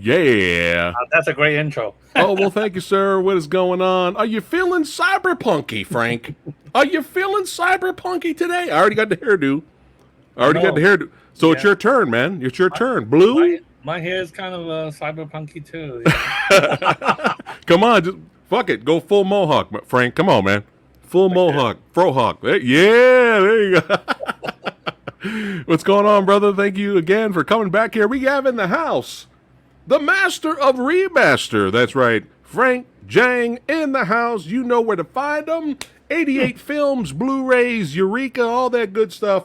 yeah. That's a great intro. Oh, well, thank you, sir. What is going on? Are you feeling cyberpunky, Frank? Are you feeling cyberpunky today? I already got the hairdo. I know. So it's your turn, man. It's your turn. Blue? My hair is kind of cyberpunky too. Come on, just fuck it. Go full mohawk, Frank. Come on, man. Full mohawk. Frohawk. Yeah, there you go. What's going on, brother? Thank you again for coming back here. We have in the house the master of remaster. That's right. Frank Jang in the house. You know where to find them. 88 films, Blu-rays, Eureka, all that good stuff.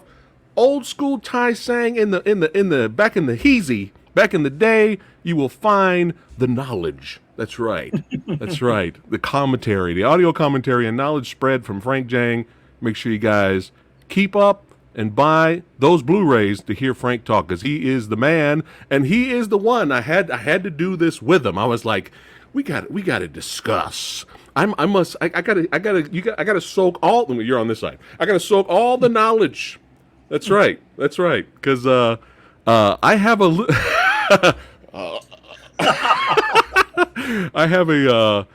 Old school Tai Sang in the back in the heezy, back in the day, you will find the knowledge. That's right. That's right. The commentary, the audio commentary and knowledge spread from Frank Jang. Make sure you guys keep up and buy those Blu-rays to hear Frank talk, because he is the man and he is the one. I had to do this with him. I was like, we got to discuss. I gotta soak all. You're on this side. I gotta soak all the knowledge. That's right. That's right. Because I have I have a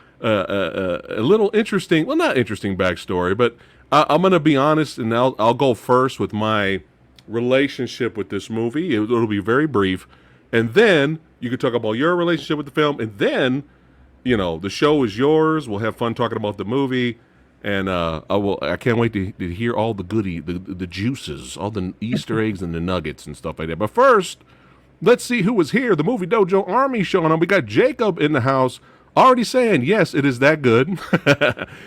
little interesting, well, not interesting backstory, but I'm going to be honest, and I'll go first with my relationship with this movie. It'll be very brief, and then you can talk about your relationship with the film, and then, you know, the show is yours. We'll have fun talking about the movie, and I can't wait to hear all the the juices, all the Easter eggs and the nuggets and stuff like that. But first, let's see who was here. The Movie Dojo Army showing up. We got Jacob in the house already saying, yes, it is that good.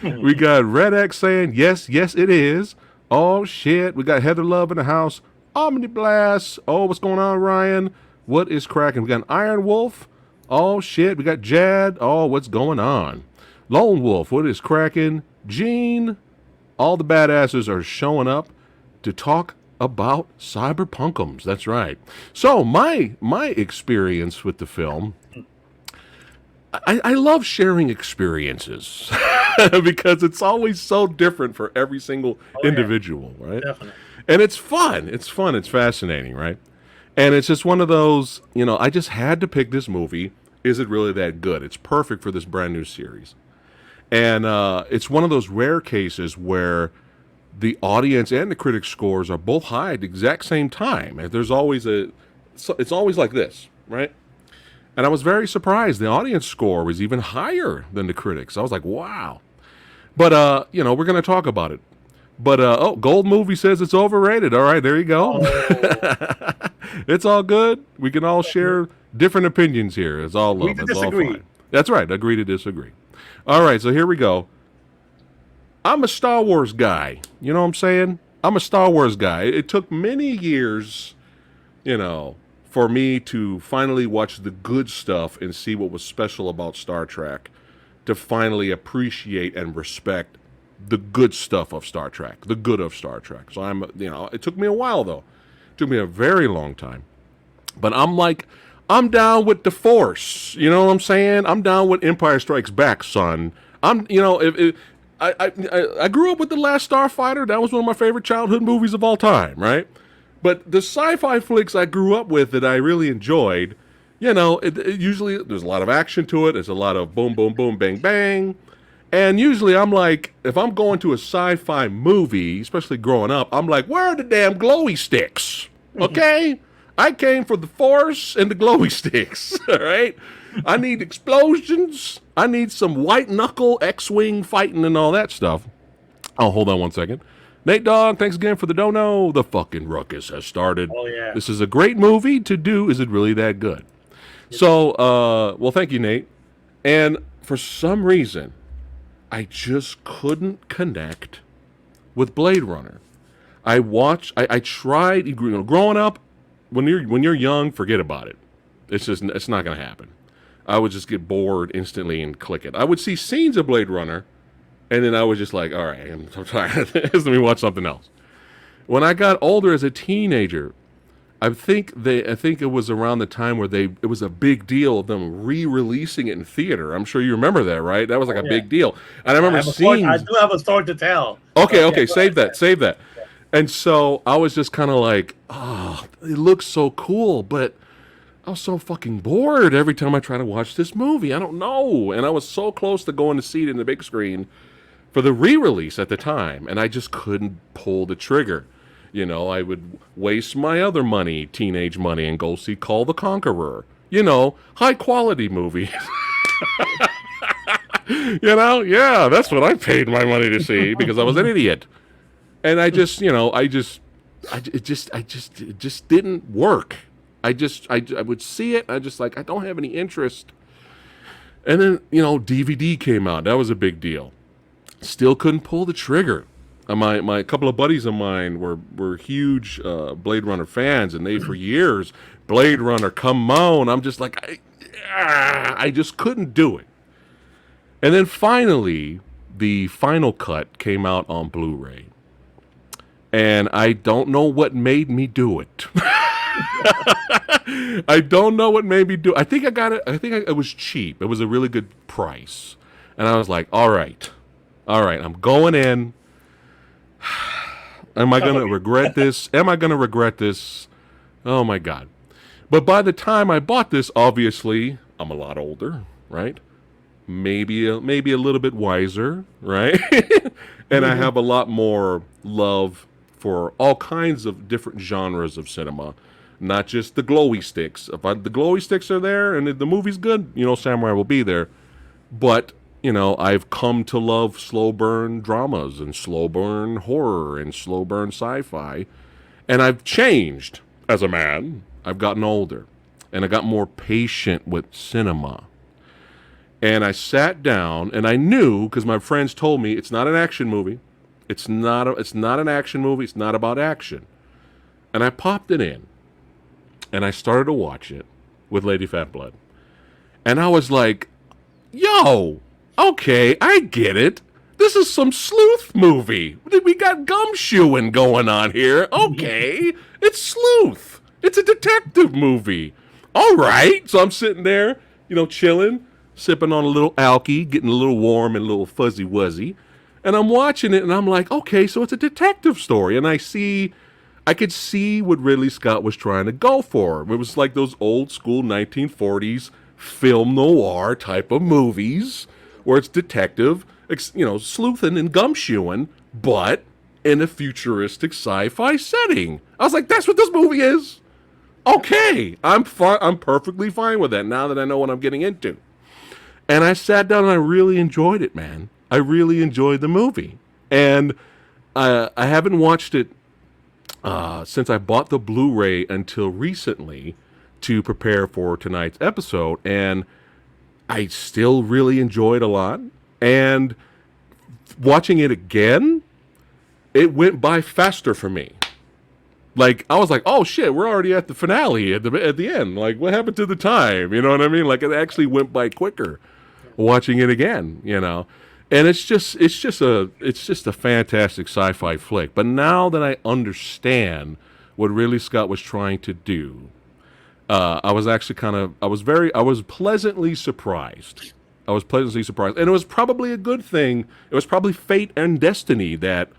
We got Red X saying, yes, it is. Oh, shit. We got Heather Love in the house. Omni Blast. Oh, what's going on, Ryan? What is cracking? We got Iron Wolf. Oh, shit. We got Jad. Oh, what's going on? Lone Wolf. What is cracking? Gene. All the badasses are showing up to talk about cyberpunkums. That's right. So my experience with the film, I love sharing experiences because it's always so different for every single individual, right? Definitely. And it's fun. It's fascinating, right? And it's just one of those, you know, I just had to pick this movie. Is it really that good? It's perfect for this brand new series. And it's one of those rare cases where the audience and the critic scores are both high at the exact same time. And there's always it's always like this, right? And I was very surprised. The audience score was even higher than the critics. I was like, wow. But, you know, we're going to talk about it. But, Gold Movie says it's overrated. All right, there you go. Oh. It's all good. We can all share different opinions here. It's all love. It's all fine. That's right. Agree to disagree. All right, so here we go. I'm a Star Wars guy. You know what I'm saying? I'm a Star Wars guy. It took many years, you know, for me to finally watch the good stuff and see what was special about Star Trek, to finally appreciate and respect the good stuff of Star Trek, the good of Star Trek. So it took me a while though. It took me a very long time. But I'm down with the Force. You know what I'm saying? I'm down with Empire Strikes Back, son. I grew up with The Last Starfighter. That was one of my favorite childhood movies of all time, right? But the sci-fi flicks I grew up with that I really enjoyed, you know, it usually there's a lot of action to it. There's a lot of boom, boom, boom, bang, bang. And usually I'm like, if I'm going to a sci-fi movie, especially growing up, I'm like, where are the damn glowy sticks? Okay? I came for the Force and the glowy sticks, all right? I need explosions. I need some white knuckle X-Wing fighting and all that stuff. Oh, hold on one second. Nate Dogg, thanks again for the dono. The fucking ruckus has started. Oh, yeah. This is a great movie to do. Is it really that good? Yep. So, well, thank you, Nate. And for some reason, I just couldn't connect with Blade Runner. I tried, you know, growing up, when you're young, forget about it. It's not going to happen. I would just get bored instantly and click it. I would see scenes of Blade Runner, and then I was just like, all right, I'm tired of this. Let me watch something else. When I got older as a teenager, I think it was around the time where it was a big deal of them re-releasing it in theater. I'm sure you remember that, right? That was like a big deal. And I remember seeing... I do have a story to tell. Okay, save that. Yeah. And so I was just kind of like, oh, it looks so cool, but I was so fucking bored every time I try to watch this movie. I don't know. And I was so close to going to see it in the big screen for the re-release at the time, and I just couldn't pull the trigger. You know, I would waste my other money, teenage money, and go see Call the Conqueror. You know, high quality movie. You know, yeah, that's what I paid my money to see because I was an idiot. And I just, you know, it just didn't work. I would see it. I just like, I don't have any interest. And then, you know, DVD came out. That was a big deal. Still couldn't pull the trigger. My couple of buddies of mine were huge Blade Runner fans, and they for years, Blade Runner, come on. I'm just like, I just couldn't do it. And then finally, the final cut came out on Blu-ray. And I don't know what made me do it. I don't know what made me do it. I think I got it. It was cheap. It was a really good price. And I was like, all right, I'm going in. Am I going to regret this? Am I going to regret this? Oh, my God. But by the time I bought this, obviously, I'm a lot older, right? Maybe a little bit wiser, right? And I have a lot more love for all kinds of different genres of cinema, not just the glowy sticks. If the glowy sticks are there and the movie's good, you know, Samurai will be there. But, you know, I've come to love slow burn dramas and slow burn horror and slow burn sci-fi. And I've changed as a man. I've gotten older. And I got more patient with cinema. And I sat down, and I knew, because my friends told me, it's not an action movie. It's not an action movie. It's not about action. And I popped it in, and I started to watch it with Lady Fat Blood. And I was like, yo, okay, I get it. This is some sleuth movie. We got gumshoeing going on here. Okay, it's sleuth. It's a detective movie. All right. So I'm sitting there, you know, chilling, sipping on a little alky, getting a little warm and a little fuzzy wuzzy. And I'm watching it, and I'm like, okay, so it's a detective story. And I could see what Ridley Scott was trying to go for. It was like those old school 1940s film noir type of movies where it's detective, you know, sleuthing and gumshoeing, but in a futuristic sci-fi setting. I was like, that's what this movie is. Okay, I'm perfectly fine with that now that I know what I'm getting into. And I sat down and I really enjoyed it, man. I really enjoyed the movie. And I haven't watched it since I bought the Blu-ray until recently to prepare for tonight's episode. And I still really enjoyed a lot. And watching it again, it went by faster for me. Like, I was like, oh shit, we're already at the finale at the end. Like, what happened to the time? You know what I mean? Like, it actually went by quicker watching it again, you know. And it's just a fantastic sci-fi flick. But now that I understand what Ridley Scott was trying to do, I was pleasantly surprised. And it was probably a good thing. It was probably fate and destiny that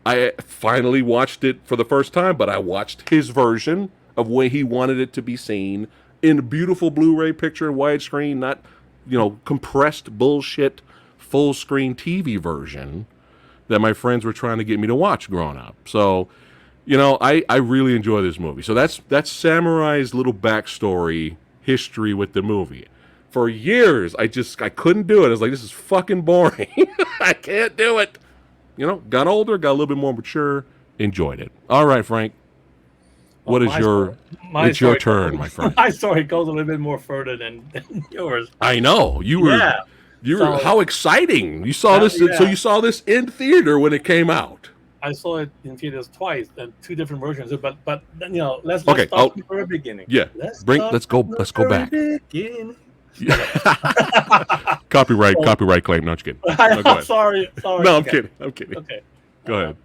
I finally watched it for the first time, but I watched his version of way he wanted it to be seen in a beautiful Blu-ray picture, widescreen, not, you know, compressed bullshit full screen TV version that my friends were trying to get me to watch growing up. So, you know, I really enjoy this movie. So that's Samurai's little backstory history with the movie. For years, I couldn't do it. I was like, this is fucking boring. I can't do it. You know, got older, got a little bit more mature, enjoyed it. All right, Frank. It's your turn, my friend. My story goes a little bit more further than yours. I know. You were how exciting. You saw this so you saw this in theater when it came out. I saw it in theaters twice, and two different versions. But you know, let's start from the very beginning. Yeah. Let's go back. Copyright claim. No, I'm just kidding. I'm sorry. No, I'm kidding. Okay. Go ahead.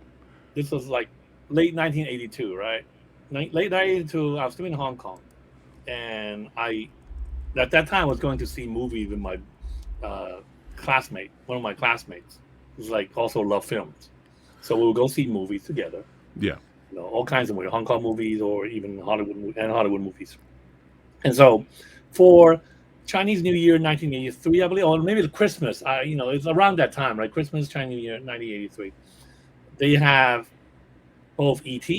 This was like late 1982, right? Late 1982, I was living in Hong Kong. And I, at that time, was going to see movies with my classmate, one of my classmates, who's like also loved films. So we would go see movies together. Yeah. You know, all kinds of movies, Hong Kong movies or even Hollywood movies. And so for Chinese New Year 1983, I believe, or maybe the Christmas, it's around that time, right? Christmas, Chinese New Year 1983. They have both ET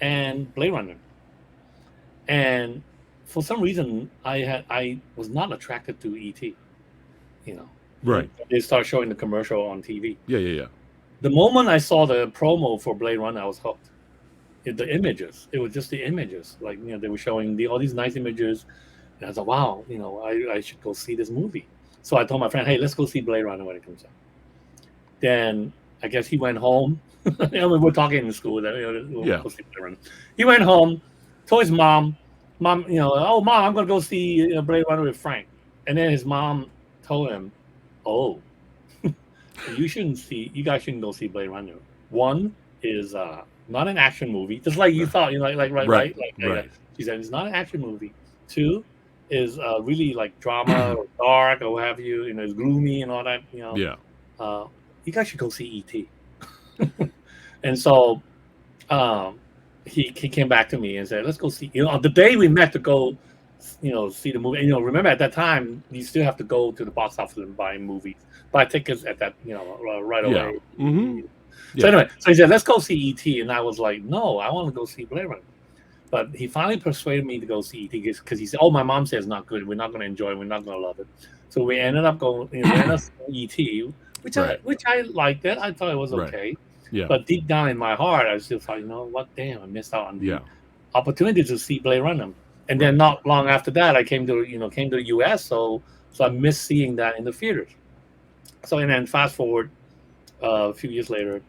and Blade Runner. And for some reason, I was not attracted to ET. You know, Right. they start showing the commercial on TV. Yeah. The moment I saw the promo for Blade Runner, I was hooked. The images, it was just the images. Like, they were showing all these nice images, and I thought, wow, I should go see this movie. So I told my friend, hey, let's go see Blade Runner when it comes out. Then I guess he went home. We're talking in school that we'll Yeah. go see Blade Runner. He went home, told his mom, oh mom, I'm gonna go see Blade Runner with Frank. And then his mom told him, oh, you guys shouldn't go see Blade Runner. One is not an action movie, just like you thought, right. She said it's not an action movie. Two is really like drama or dark or what have you, it's gloomy and all that, Yeah. you guys should go see ET. And so he came back to me and said, let's go see, the day we met to go, see the movie. And, remember at that time, you still have to go to the box office and buy tickets at that, right away. Mm-hmm. So anyway, so he said, let's go see ET. And I was like, no, I want to go see Blade Runner. But he finally persuaded me to go see ET because he said, oh, my mom says it's not good. We're not going to enjoy it. We're not going to love it. So we ended up going, ET, which I liked it. I thought it was okay. Right. Yeah. But deep down in my heart, I still thought, what, damn, I missed out on the opportunity to see Blade Runner. And then not long after that, I came to the US, so I missed seeing that in the theaters. So and then fast forward a few years later,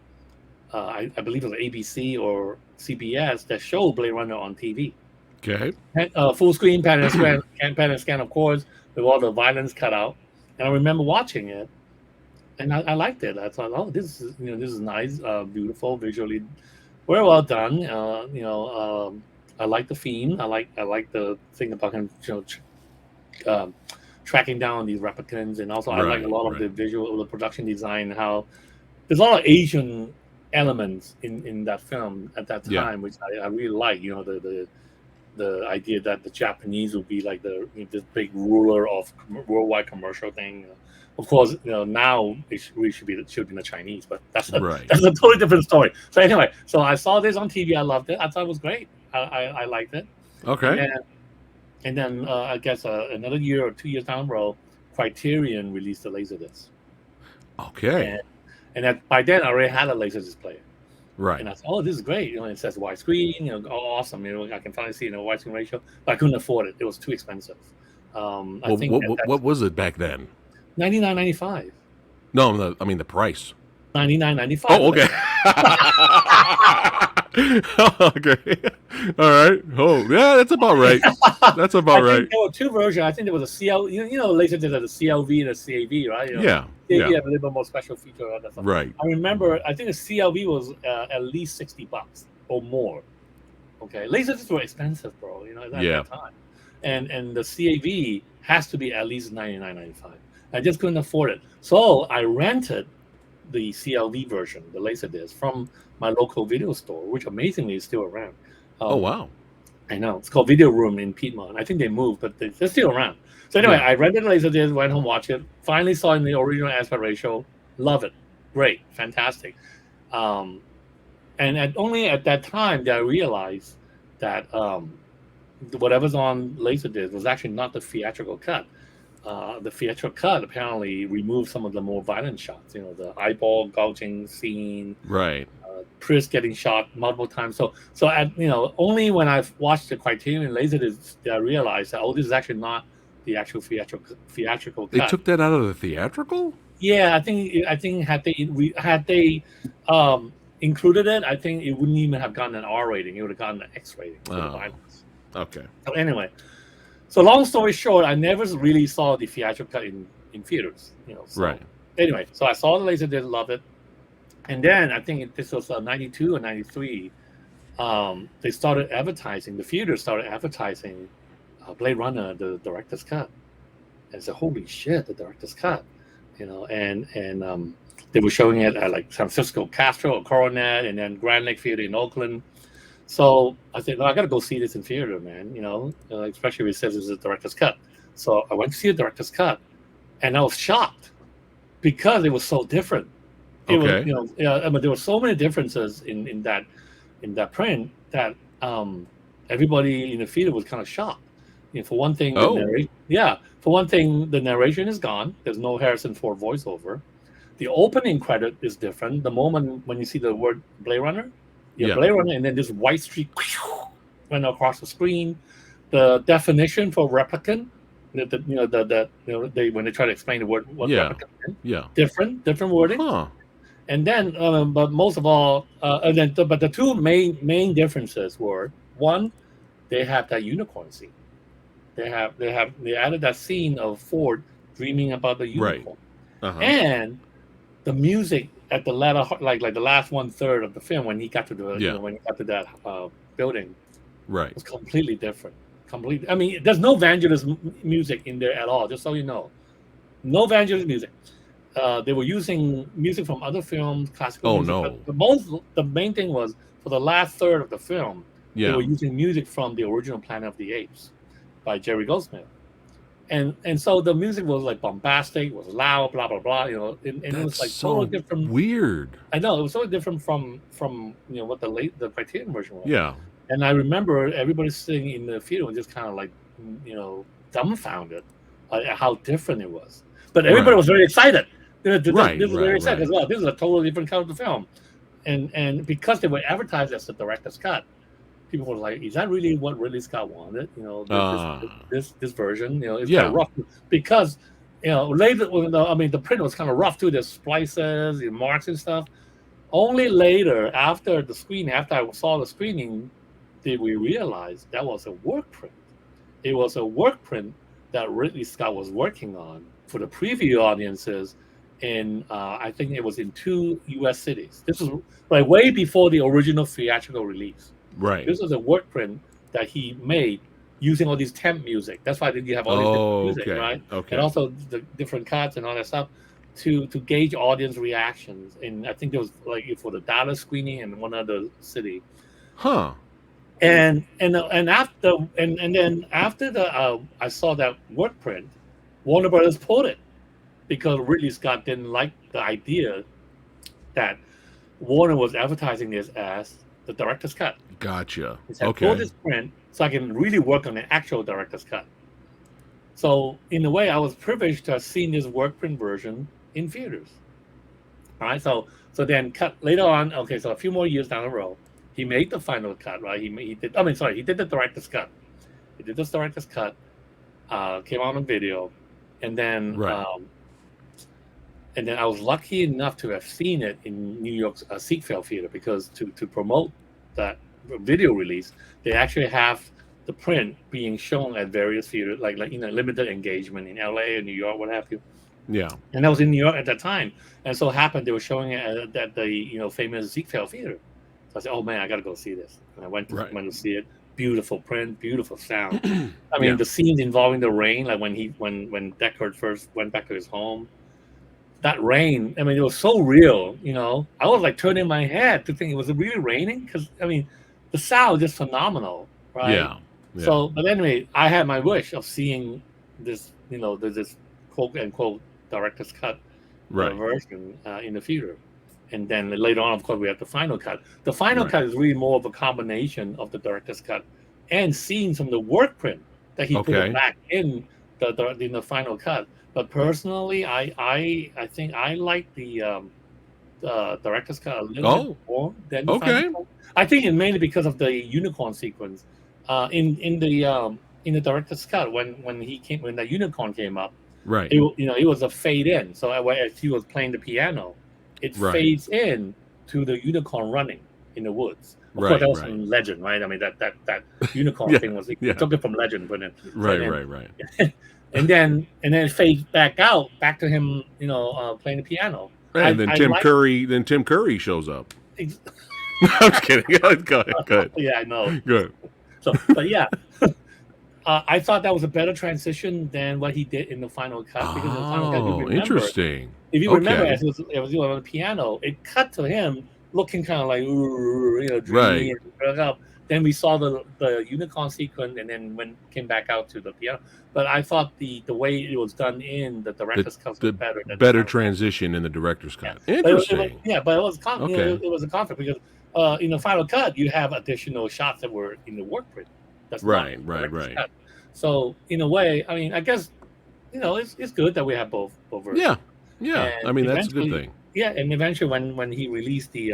I believe it was ABC or CBS that showed Blade Runner on TV. Okay. Full screen, pan and scan, of course, with all the violence cut out. And I remember watching it, and I liked it. I thought, oh, this is nice, beautiful, visually, very well done. I like the theme. I like the thing about him, tracking down these replicants, and also I like a lot of the visual, the production design. How there's a lot of Asian elements in that film at that time, which I really like. The idea that the Japanese would be like this big ruler of worldwide commercial thing. Of course, now it really should be the Chinese, but that's a totally different story. So anyway, so I saw this on TV. I loved it. I thought it was great. I liked it. Okay. And then I guess another year or 2 years down the road, Criterion released the Laserdisc. Okay. And by then I already had a Laserdisc player. Right. And I thought, oh, this is great. It says widescreen. Awesome. I can finally see widescreen ratio. But I couldn't afford it. It was too expensive. I think what was it back then? $99.95. No, I mean the price. $99.95. Oh, okay. Okay. All right. Oh, yeah, that's about right. That's about right. I think there were two versions. I think there was a CL. Laser did a CLV and a CAV, right? Yeah. CAV had a little bit more special feature on that stuff. Right. I remember. I think the CLV was at least $60 or more. Okay, lasers were expensive, bro. At that time, and the CAV has to be at least $99.95. I just couldn't afford it, so I rented the CLV version, the Laserdisc, from my local video store, which amazingly is still around. Oh, wow. I know. It's called Video Room in Piedmont. I think they moved, but they're still around. So anyway, I rented the Laserdisc, went home, watched it, finally saw it in the original aspect ratio. Love it. Great. Fantastic. And only at that time did I realize that whatever's on Laserdisc was actually not the theatrical cut. The theatrical cut apparently removed some of the more violent shots, the eyeball gouging scene, right? Chris getting shot multiple times. So only when I've watched the Criterion Laserdisc did I realize that this is actually not the actual theatrical cut. They took that out of the theatrical? Yeah, I think had they included it, I think it wouldn't even have gotten an R rating. It would have gotten an X rating for the violence. Okay. So anyway. So long story short, I never really saw the theatrical cut in theaters. Right. Anyway, so I saw the Laserdisc, loved it, and then I think this was 92 or 93. They started advertising. The theater started advertising Blade Runner, the director's cut, and I said, "Holy shit, the director's cut!" And they were showing it at like San Francisco Castro or Coronet, and then Grand Lake Theater in Oakland. So I said, no, I got to go see this in theater, man. Especially if it says it's a director's cut. So I went to see a director's cut, and I was shocked because it was so different. It was, Okay. I mean, there were so many differences in that print that everybody in the theater was kind of shocked. For one thing, Oh, the narration is gone. There's no Harrison Ford voiceover. The opening credit is different. The moment when you see the word Blade Runner, yeah. Blade Runner, and then this white streak went across the screen. The definition for replicant, when they try to explain the word what Yeah. replicant is, Yeah. different wording. Huh. And then, but most of all, but the two main differences were, one, they have that unicorn scene. They added that scene of Ford dreaming about the Right. unicorn, Uh-huh. and the music at the latter, like the last 1/3 of the film, when he got to Yeah. when he got to that building, Right. was completely different. Completely. I mean, there's no Vangelis music in there at all. Just so you know, no Vangelis music. They were using music from other films, classical Oh music. no. But the main thing was, for the last third of the film, they Yeah. were using music from the original Planet of the Apes by Jerry Goldsmith. And so the music was like bombastic, was loud, blah blah blah, and it was That's like totally so different. weird. I know it was totally different from what the Criterion version was. Yeah. And I remember everybody sitting in the theater was just kind of like, dumbfounded at how different it was. But everybody Right. was very excited. Right. This is very excited Right. as well. This is a totally different kind of film, and because they were advertised as the director's cut, people were like, "Is that really what Ridley Scott wanted?" This version, it's kind Yeah. of rough because later, the print was kind of rough too. There's splices and marks and stuff. Only later, after I saw the screening, did we realize that was a work print. It was a work print that Ridley Scott was working on for the preview audiences in, I think it was in 2 U.S. cities. This was like way before the original theatrical release. Right. This was a work print that he made using all these temp music. That's why you have all these different music, Okay. right? Okay. And also the different cuts and all that stuff to gauge audience reactions. And I think there was like for the Dallas screening and one other city. Huh. And after then after I saw that work print, Warner Brothers pulled it because Ridley Scott didn't like the idea that Warner was advertising this as the director's cut. Gotcha. He said, Okay. pull this print so I can really work on the actual director's cut. So in a way, I was privileged to have seen this work print version in theaters. All right, so then cut later on. Okay, so a few more years down the road, he made the final cut, right? He did the director's cut. He did this director's cut. Came out on video, and then Right. I was lucky enough to have seen it in New York's Ziegfeld Theater because to promote that video release, they actually have the print being shown at various theaters, like limited engagement in LA and New York, what have you. Yeah. And I was in New York at that time, and so happened they were showing it at the famous Ziegfeld Theater. So I said, "Oh man, I got to go see this." And I went to see it. Beautiful print, beautiful sound. I mean, Yeah. the scenes involving the rain, like when Deckard first went back to his home, that rain. I mean, it was so real. I was like turning my head to think it was really raining because I mean, the sound is just phenomenal, right? Yeah. Yeah. So, but anyway, I had my wish of seeing this, this quote unquote director's cut Right. version in the theater. And then later on, of course, we have the final cut. The final Right. cut is really more of a combination of the director's cut and scenes from the work print that he put Okay. it back in the final cut. But personally, I think I like the director's cut a little bit more than the final cut. I think it mainly because of the unicorn sequence in the director's cut when the unicorn came up. Right. It was a fade in. So as he was playing the piano, it Right. fades in to the unicorn running in the woods. Of Right, course, that was right. from Legend, right? I mean, that unicorn Yeah, thing was he yeah. took it from Legend, but then Right. and then it fades back to him, playing the piano. And then Tim Curry shows up. I'm just kidding. Go ahead. Yeah, I know. Good. So, but yeah, I thought that was a better transition than what he did in the final cut. Because in the final cut, Oh, interesting. If you remember, Okay. as it was on the piano, it cut to him looking kind of like dreamy Right. and up. then we saw the unicorn sequence, and then when came back out to the piano. But I thought the way it was done in the The director's cut was the better than the better final cut. transition in the director's Yeah, cut. but Interesting. yeah, but it was Okay. it was a conflict because in the final cut you have additional shots that were in the work print. That's not Right. in the Right. director's Right. cut. So in a way, I mean, I guess it's good that we have both Yeah. versions. Yeah. I And mean, that's a good eventually, thing. yeah, and eventually when he released the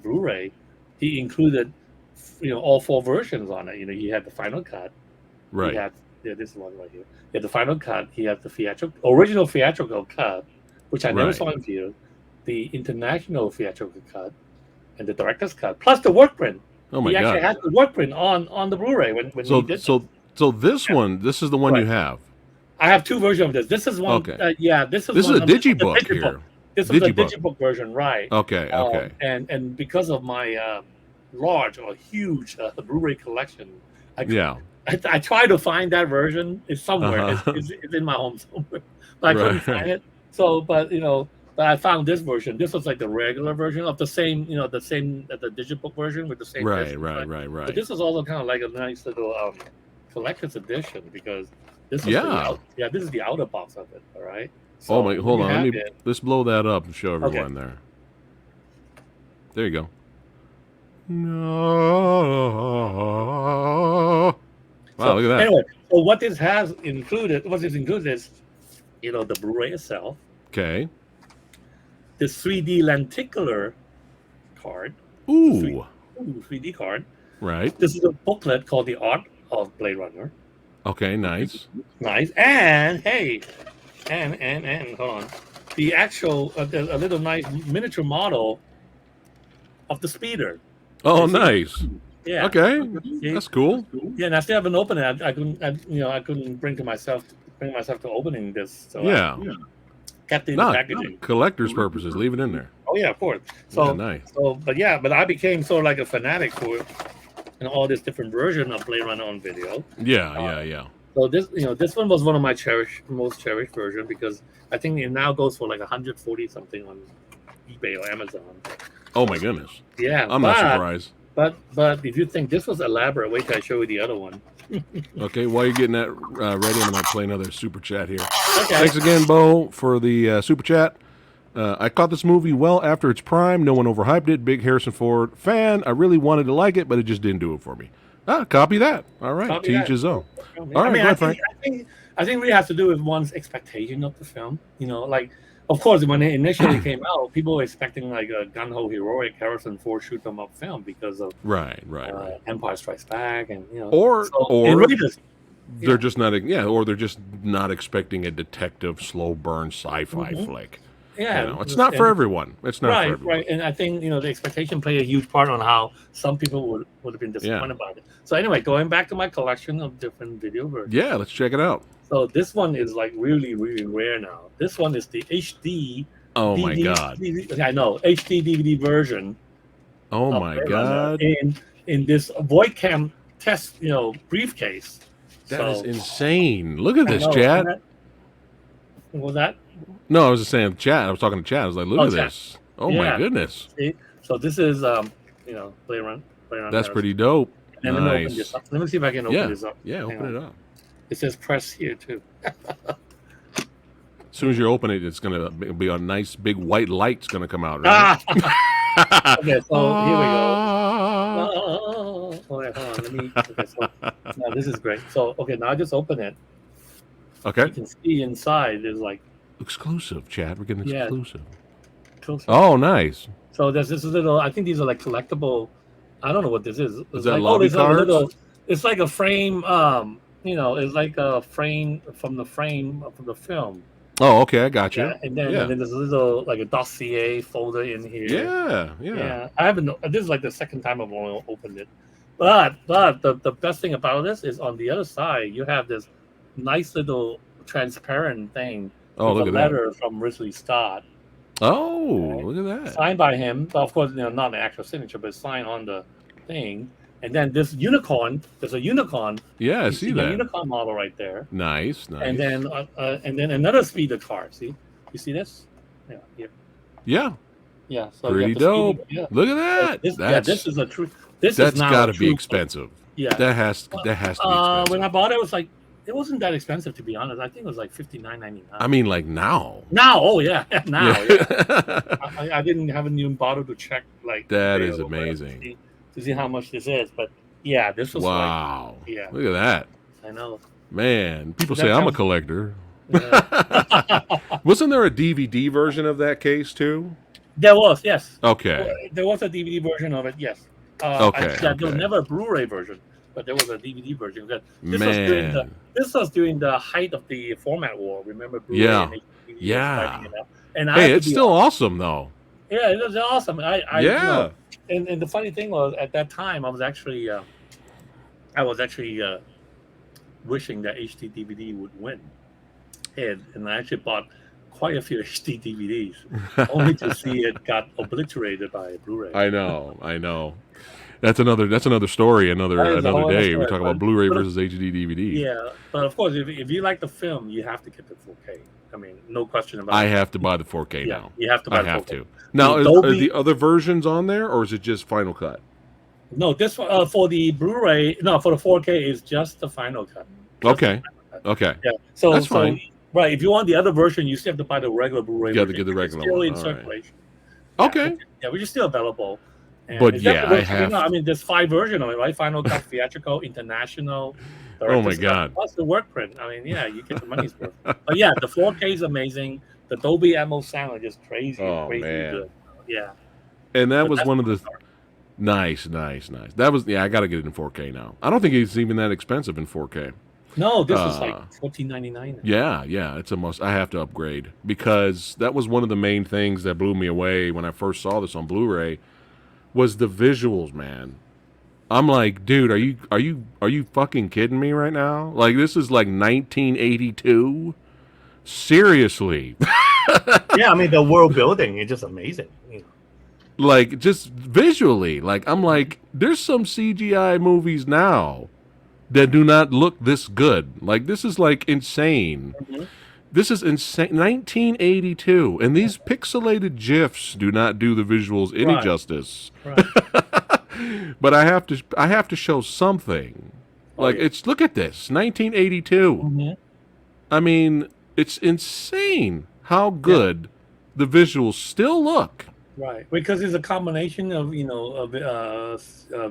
Blu-ray, he included all four versions on it. He had the final cut. He Right. had this one right here. He had the final cut. He had the original theatrical cut, which I never Right. saw in theater, the international theatrical cut, and the director's cut, plus the work print. Oh my He actually God. had the work print on the Blu-ray when he So did this. so so this Yeah, one, this is the one right. you have. I have two versions of this. This is one. Okay. Yeah, this is This is one. a This is the digibook digibook. here. This is the Digibook. digibook version, right? Okay. Okay. And because of my large or huge Blu-ray collection, I, Yeah. I try to find that version. It's somewhere. Uh-huh. It's in my home somewhere, but I couldn't Right. find it. So, but I found this version. This was like the regular version of the same, the digibook version with the same disc. Right. But Right. this is also kind of like a nice little collector's edition because this is Yeah. this is the outer box of it. All right. Oh So my, hold you on. have it. Let's blow that up and show Okay. everyone there. There you go. No. Wow, So look at that. anyway, so what this included is, the Blu-ray itself, Okay. this 3D lenticular card, Ooh. 3D card. Right. This is a booklet called The Art of Blade Runner. Okay, nice. Nice. And hey, and hold on, the actual a little nice miniature model of the speeder. Oh, You see? nice. Yeah. Okay. See? That's cool. Yeah, and I still haven't opened it. I couldn't bring myself to opening this. So Yeah. I kept it in the Not packaging. collector's purposes. Leave it in there. Oh yeah, of course. Yeah, So nice. but I became sort of like a fanatic for all this different version of Blade Runner on video. Yeah. So this one was one of my most cherished version because I think it now goes for like 140 something on eBay or Amazon. Oh my goodness. Yeah, I'm not surprised. But if you think this was elaborate, wait till I show you the other one. Okay, while you're getting that ready, I'm going to play another super chat here. Okay. Thanks again, Bo, for the super chat. I caught this movie well after its prime. No one overhyped it. Big Harrison Ford fan. I really wanted to like it, but it just didn't do it for me. Copy that. All right. Copy To that. each his own. I All mean, right, go ahead, Frank. I think we have to do with one's expectation of the film. Like, of course, when it initially came out, people were expecting like a gun-ho heroic Harrison Ford shoot 'em up film because of Right. Empire Strikes Back, and Or it really does. they're just not, or they're just not expecting a detective, slow burn sci-fi flick. Yeah, It's not for everyone. It's not for everyone. Right, and I think the expectation played a huge part on how some people would have been disappointed about it. So anyway, going back to my collection of different video versions. Yeah, let's check it out. So this one is like really, really rare now. This one is the HD. Oh my DVD, God. I know HD DVD version. Oh of my Blade Runner God. In this void cam test, briefcase. That is insane. Look at this, I know, Chad. What was that? No, I was just saying, Chad. I was talking to Chad. I was like, look at Chad. this. Oh my Yeah. goodness. See? So this is Blade Runner. That's pretty dope. And let me open Nice. this up. Let me see if I can open this up. Yeah, Hang open on. it up. It says press here too. As soon as you open it, it's gonna be a nice big white light's gonna come out. Right? Okay, so here we go. Hold on. Let me. Okay, so now this is great. So now I just open it. Okay. You can see inside there's like Exclusive, Chad. We're getting Yeah. exclusive. close. Oh, nice. So there's this little. I think these are like collectible. I don't know what this is. It's that like, lobby there's a cards? little. It's like a frame. It's like a frame from the film. Oh, okay. I got you. Yeah, and then Yeah. there's a little like a dossier folder in here. Yeah. I haven't. This is like the second time I've only opened it, but the best thing about this is on the other side you have this nice little transparent thing. Oh, with look a at that. letter from Ridley Scott, Oh, look at that. signed by him. Of course, not an actual signature, but signed on the thing. And then this unicorn. There's a unicorn. Yeah, I You see the that. unicorn model right there. Nice. And then another speeder car. See, you see this? Yeah. Yeah. Yeah. So you Pretty have the speeder- dope. Yeah. Look at that. This That's is a true. This is That's now got a to be true. expensive. Yeah. That has to be When I expensive. bought it, it wasn't that expensive to be honest. I think it was like $59.99. I mean, like now. Now, oh yeah, now, yeah. Yeah. I didn't haven't even bothered to check like That eBay is or whatever amazing. to see how much this is, but yeah, this was like, Wow. yeah, Look at that. I know. Man, people say That I'm a time, collector. yeah. Wasn't there a DVD version of that case too? There was, yes, Okay. there was a DVD version of it, yes. Okay. Yeah, there was Okay. never a Blu-ray version, but there was a DVD version. This was during the Man. this was during the height of the format war. Remember, Blu-ray and Yeah. DVD was fighting Yeah. it out, and I Hey, have to it's be still honest. awesome though. Yeah, it was awesome. Yeah. And the funny thing was, at that time, I was actually wishing that HD DVD would win, and I actually bought quite a few HD DVDs, only to see it got obliterated by Blu-ray. I know. I know. That's another story, That is a another whole other day. We story, talk about Blu-ray but versus HD DVD. yeah, but of course, if you like the film, you have to get the 4K. I mean, no question about I it. have to buy the 4K Yeah, now. you have to I buy the have 4K. to. Now, The are Dolby. the other versions on there, or is it just Final Cut? No, this for the Blu-ray. No, for the 4K is just the final cut. Just the Okay. final cut. Okay. Yeah. So That's fine. right. If you want the other version, you still have to buy the regular Blu-ray You got to version. get the It's regular still one. in All right. circulation. Okay. Which is still available. And But it's yeah, definitely I worth checking have. out. I mean, there's 5 versions of it, right? Final cut, theatrical, international, Oh my director's cut, God. plus the work print. I mean, yeah, you get the money's worth. But yeah, the 4K is amazing. The Dolby Atmos sound is just crazy, Oh crazy man. good. Yeah. And that But was that's one of my the story. nice. That was I got to get it in 4K now. I don't think it's even that expensive in 4K. No, this is like Uh, $14.99. yeah, it's a must. I have to upgrade because that was one of the main things that blew me away when I first saw this on Blu-ray was the visuals, man. I'm like, dude, are you fucking kidding me right now? Like this is like 1982. Seriously. Yeah, I mean the world building is just amazing. Like just visually, like I'm like, there's some CGI movies now that do not look this good. Like this is like insane. Mhm. This is insane. 1982, and these pixelated gifs do not do the visuals any Right. justice. Right. But I have to show something. Oh, Like yeah. it's look at this, 1982. Mhm. I mean, it's insane how good the visuals still look. Right, because it's a combination of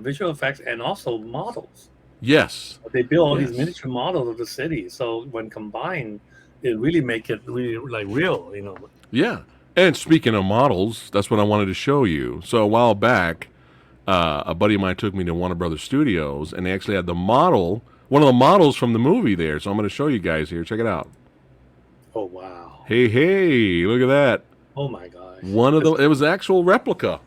visual effects and also models. Yes. They build all these Yes. miniature models of the city, so when combined, it really make it really like real. Yeah. And speaking of models, that's what I wanted to show you. So a while back, a buddy of mine took me to Warner Brothers Studios, and they actually had one of the models from the movie there. So I'm going to show you guys here. Check it out. Oh wow! Hey, look at that. Oh my gosh! It was an actual replica.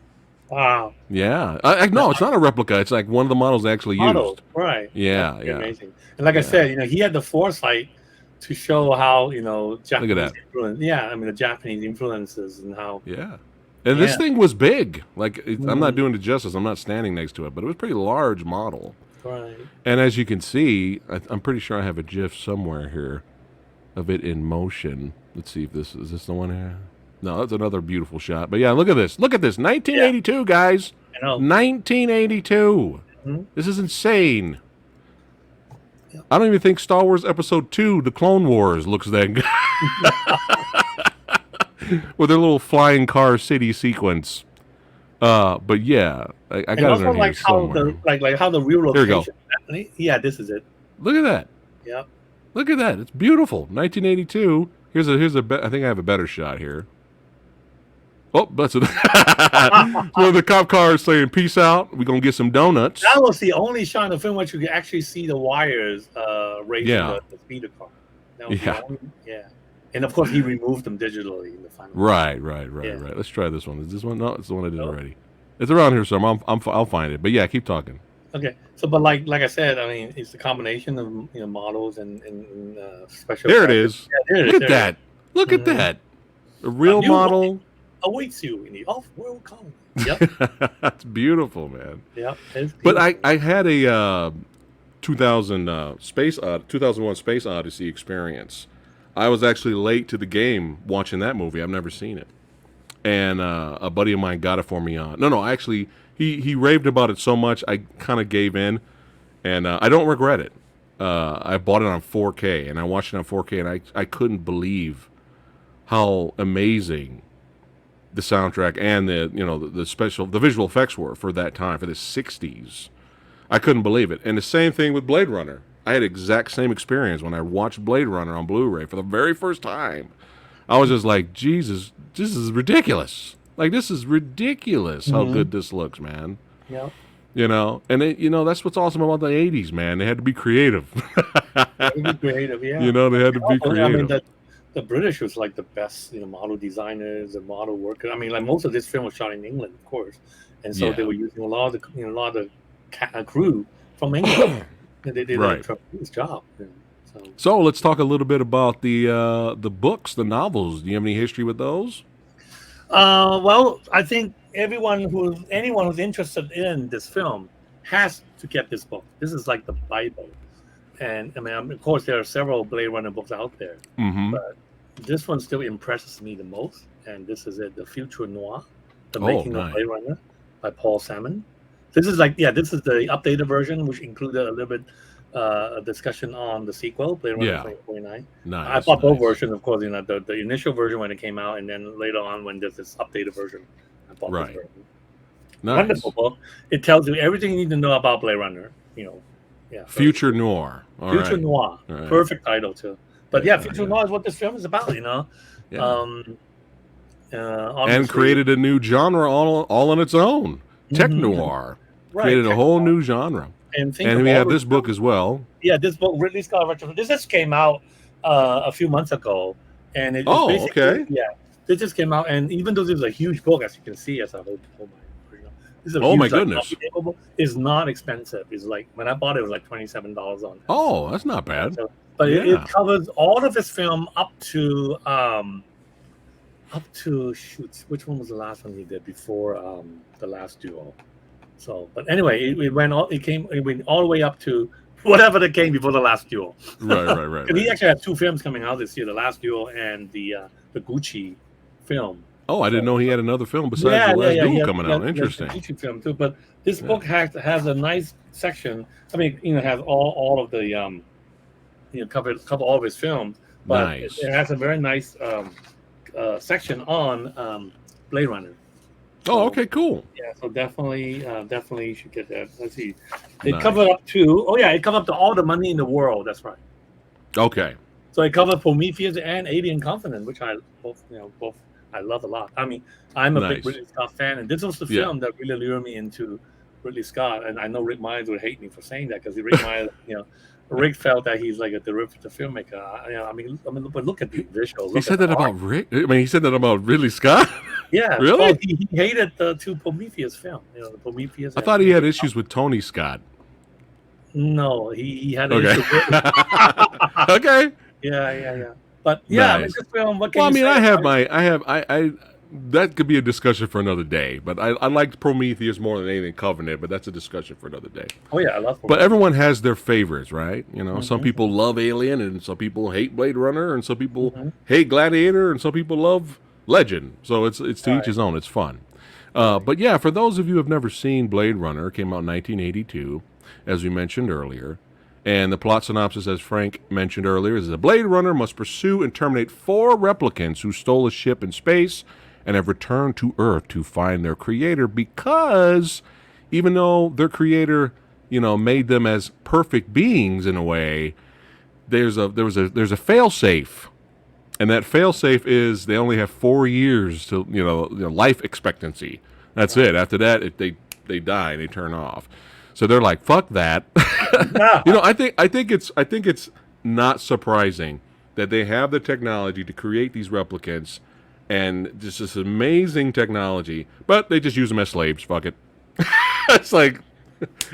Wow Yeah. No, it's not a replica. It's like one of the models they actually model, used. right? Yeah, That's yeah. amazing. And like I Yeah. said, he had the foresight to show how Japanese that. influence. Yeah, I mean the Japanese influences and how. Yeah. And this Yeah. thing was big. Like, I'm not Mhm. doing it justice. I'm not standing next to it, but it was a pretty large model. Right. And as you can see, I'm pretty sure I have a GIF somewhere here of it in motion. Let's see if this is the one here. No, that's another beautiful shot. But yeah, look at this. Look at this. 1982, guys. I know. 1982. Mhm. This is insane. Yeah. I don't even think Star Wars Episode 2, The Clone Wars, looks that good. With their little flying car city sequence. But yeah, I And got it also in here like how somewhere. how the real Here we go. location. Yeah, this is it. Look at that. Yep. Look at that. It's beautiful. 1982. Here's I think I have a better shot here. Oh, that's it. So the cop car is saying, "Peace out. We're gonna get some donuts." That was the only shot in the film which you could actually see the wires raising Yeah. the speeder car. That was the Yeah. only- yeah. And of course, he removed them digitally in the final. Right. Yeah. Let's try this one. Is this one? No, it's the one I did No. already. It's around here somewhere. I'll find it. But yeah, keep talking. Okay. So, but like I said, I mean, it's a combination of models and special. There it effects. is. Yeah, there it is. Look at There it that. Look at Mhm. that. A real new model. awaits you in the off-world colony. Yep. That's beautiful, man. Yep. It's But beautiful. I had a 2001 Space Odyssey experience. I was actually late to the game watching that movie. I've never seen it. And a buddy of mine got it for me on. No, actually, he raved about it so much, I kind of gave in, and I don't regret it. I bought it on 4K, and I watched it on 4K, and I couldn't believe how amazing the soundtrack and the visual effects were for that time, for the 60s. I couldn't believe it. And the same thing with Blade Runner. I had the exact same experience when I watched Blade Runner on Blu-ray for the very first time. I was just like, Jesus, this is ridiculous. Like, this is ridiculous how good this looks, man. Yeah. And that's what's awesome about the 80s, man. They had to be creative. Be creative, yeah. They had to be creative. I mean, the British was like the best, model designers and model workers. I mean, like most of this film was shot in England, of course, and so they were using a lot of the crew from England. And they did a tremendous job. So let's talk a little bit about the books, the novels. Do you have any history with those? Well, I think anyone who's interested in this film has to get this book. This is like the Bible. And I mean, of course, there are several Blade Runner books out there, but this one still impresses me the most. And this is it, The Future Noir, The Making of Blade Runner by Paul Salmon. This is the updated version, which included a little bit a discussion on the sequel, Blade Runner 2049. Nice, I bought both versions, of course, the initial version when it came out, and then later on when there's this updated version, I bought this version. Nice. Wonderful book. It tells you everything you need to know about Blade Runner. Future Noir. Future Noir. Right. Perfect title too. But Future Noir is what this film is about, and created a new genre all on its own. Tech noir. Created a whole new genre. And we have this book as well. Yeah, this book, Ridley Scott retro. This just came out a few months ago, and this just came out. And even though this is a huge book, as you can see, as I hold my my goodness! It's not expensive. It's like when I bought it, it was like $27 on. Oh, that's not bad. So, but it covers all of his film up to which one was the last one he did before The Last Duel? So, but anyway, it went all the way up to whatever that came before The Last Duel. Right. He actually had two films coming out this year: The Last Duel and the Gucci film. Oh, I didn't know he had another film besides The Last Duel coming out. Interesting. The Gucci film too, but this book has a nice section. I mean, has all of the cover all of his films, but it has a very nice section on Blade Runner. So, okay, cool. Yeah, so definitely you should get that. Let's see. It covered up to All the Money in the World. That's right. Okay. So it covered Prometheus and Alien Covenant, which I both I love a lot. I mean, I'm a big Ridley Scott fan, and this was the film that really lured me into Ridley Scott. And I know Rick Myers would hate me for saying that because Rick Myers, Rick felt that he's like a derivative filmmaker. But look at the visuals. He said that about Rick. I mean, he said that about Ridley Scott. Yeah, really? Well, he hated the two Prometheus film. The Prometheus. I thought he had issues with Tony Scott. No, he had an issue with Okay. Yeah. But this film. What can you say? I that could be a discussion for another day. But I liked Prometheus more than anything Covenant, but that's a discussion for another day. Oh yeah, I love Prometheus. But everyone has their favorites, right? Some people love Alien, and some people hate Blade Runner, and some people hate Gladiator, and some people love Legend. So it's to each his own. It's fun. But yeah, for those of you who have never seen Blade Runner, it came out in 1982, as we mentioned earlier. And the plot synopsis, as Frank mentioned earlier, is that a Blade Runner must pursue and terminate 4 replicants who stole a ship in space and have returned to Earth to find their creator, because even though their creator, made them as perfect beings in a way, there's a failsafe. And that failsafe is they only have 4 years to life expectancy. That's it. After that, if they die, they turn off. So they're like, fuck that. I think it's not surprising that they have the technology to create these replicants, and just this amazing technology, but they just use them as slaves. Fuck it. It's like,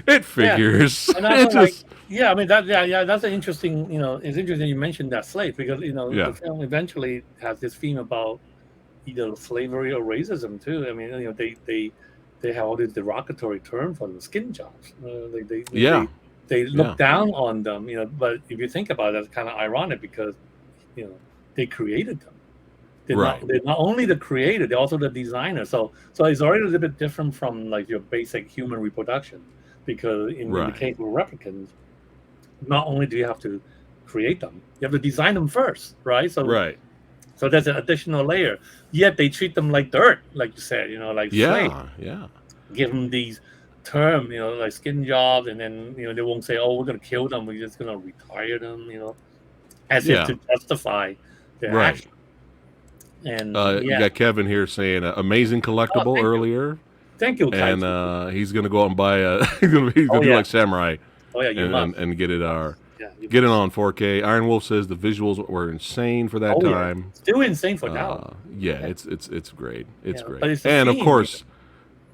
it figures. Yeah, I mean that's an interesting. It's interesting you mentioned that slave, because the film eventually has this theme about either slavery or racism too. I mean, they have all these derogatory terms for them, skin jobs. They look down on them. But if you think about it, it's kind of ironic because they created them. Right. They're not only the creator, they're also the designer. So it's already a little bit different from like your basic human reproduction, because in the Right. case of replicants, not only do you have to create them, you have to design them first, right? Right. So there's an additional layer. Yet they treat them like dirt, like you said, like slave. Yeah. Yeah. Give them these term, like skin jobs, and then they won't say, "Oh, we're gonna kill them. We're just gonna retire them," as if Yeah. to justify their Right. action. And You got Kevin here saying amazing collectible thank you. earlier, Thank you, and Kai. he's gonna go out and buy a. he's gonna do yeah. like Samurai Oh yeah, you must. and get it Get it on 4K. Iron Wolf says the visuals were insane for that time. Yeah. Still insane for now. Yeah, it's great. It's great. But it's and of course,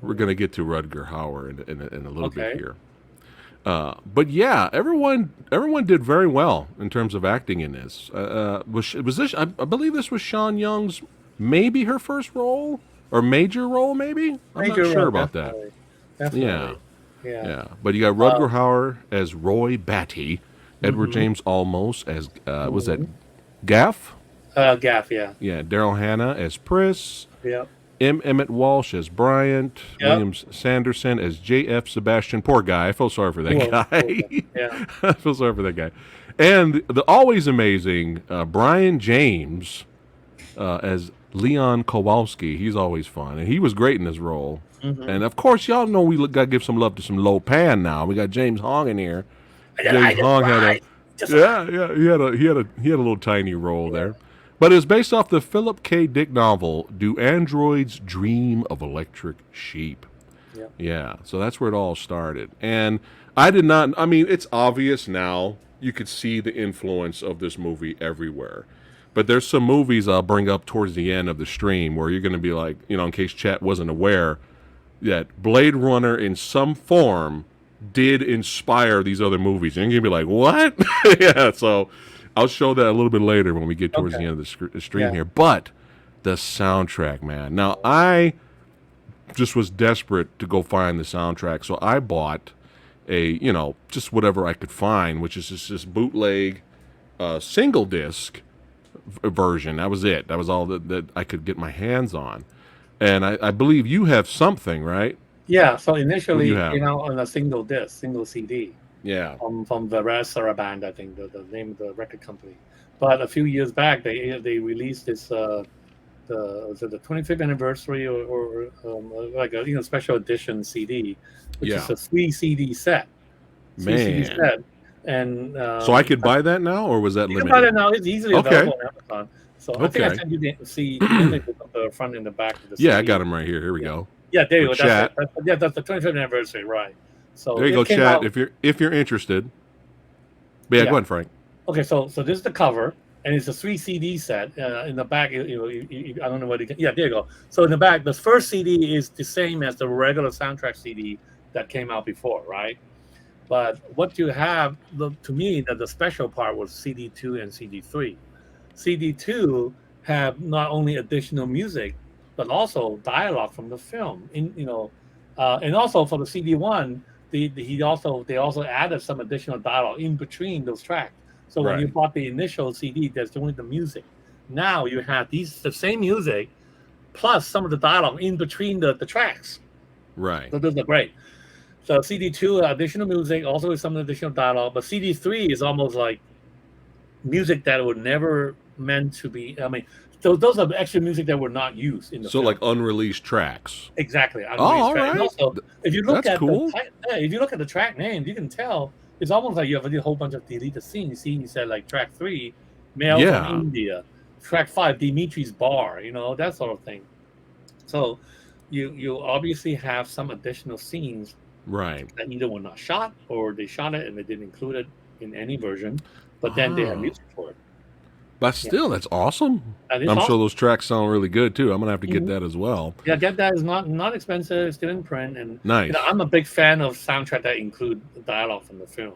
we're gonna get to Rutger Hauer in a little bit here. But yeah, everyone did very well in terms of acting in this. Was this? I believe this was Sean Young's maybe her first role or major role, maybe. I'm not sure about that. Definitely. Yeah. But you got Rutger Hauer as Roy Batty, Edward James Olmos as was that Gaff? Gaff, yeah. Yeah, Daryl Hannah as Pris. Yeah. Emmett Walsh as Bryant, William Sanderson as J.F. Sebastian. Poor guy. I feel sorry for that guy. Yeah. I feel sorry for that guy. And the always amazing Brian James as Leon Kowalski. He's always fun. And he was great in this role. And of course, y'all know we got to give some love to some Lo Pan now. We got James Hong in here. James Hong had he had a little tiny role there. But it was based off the Philip K. Dick novel, Do Androids Dream of Electric Sheep? Yeah, so that's where it all started. And it's obvious now. You could see the influence of this movie everywhere. But there's some movies I'll bring up towards the end of the stream where you're going to be like, in case chat wasn't aware, that Blade Runner in some form did inspire these other movies. And you're going to be like, what? Yeah, so I'll show that a little bit later when we get towards the end of the stream here. But the soundtrack, man. Now, I just was desperate to go find the soundtrack, so I bought a, just whatever I could find, which is just this bootleg single disc version. That was it. That was all that I could get my hands on. And I believe you have something, right? Yeah, so initially, on a single disc, single CD. Yeah. From the Saraband, I think, the name of the record company. But a few years back, they released this the 25th anniversary or like a special edition CD, which is a 3 CD set. Man. CD set. And so I could buy that now, or was that limited? You can buy that now. It's easily available on Amazon. So I think I sent you the images of the front and the back of the CD. Yeah, I got them right here. Here we go. Yeah, there you go. Chat. That's the 25th anniversary, right? So there you go, chat. If you're interested. But go ahead, Frank. Okay, so this is the cover, and it's a 3 CD set. In the back, I don't know what you can. Yeah, there you go. So in the back, the first CD is the same as the regular soundtrack CD that came out before, right? But what you have, to me, that the special part was CD2 and CD3. CD2 have not only additional music, but also dialogue from the film. And also for the CD1, they also added some additional dialogue in between those tracks. So when you bought the initial CD, there's only the music. Now you have the same music plus some of the dialogue in between the tracks. Right. So those are great. So CD2 additional music, also with some additional dialogue, but CD3 is almost like music that were never meant to be. So those are extra music that were not used in the film. Like unreleased tracks. Exactly. All right. And also, if you look at cool. if you look at the track names, you can tell it's almost like you have a whole bunch of deleted scenes. You said like track 3, Mail from India. Track 5, Dimitri's Bar. That sort of thing. So you obviously have some additional scenes. Right. That either were not shot or they shot it and they didn't include it in any version, but then they have music for it. But still, that's awesome. I'm sure those tracks sound really good too. I'm gonna have to get that as well. Yeah, get that. Is not expensive. Still in print, and nice. I'm a big fan of soundtrack that include dialogue from the film.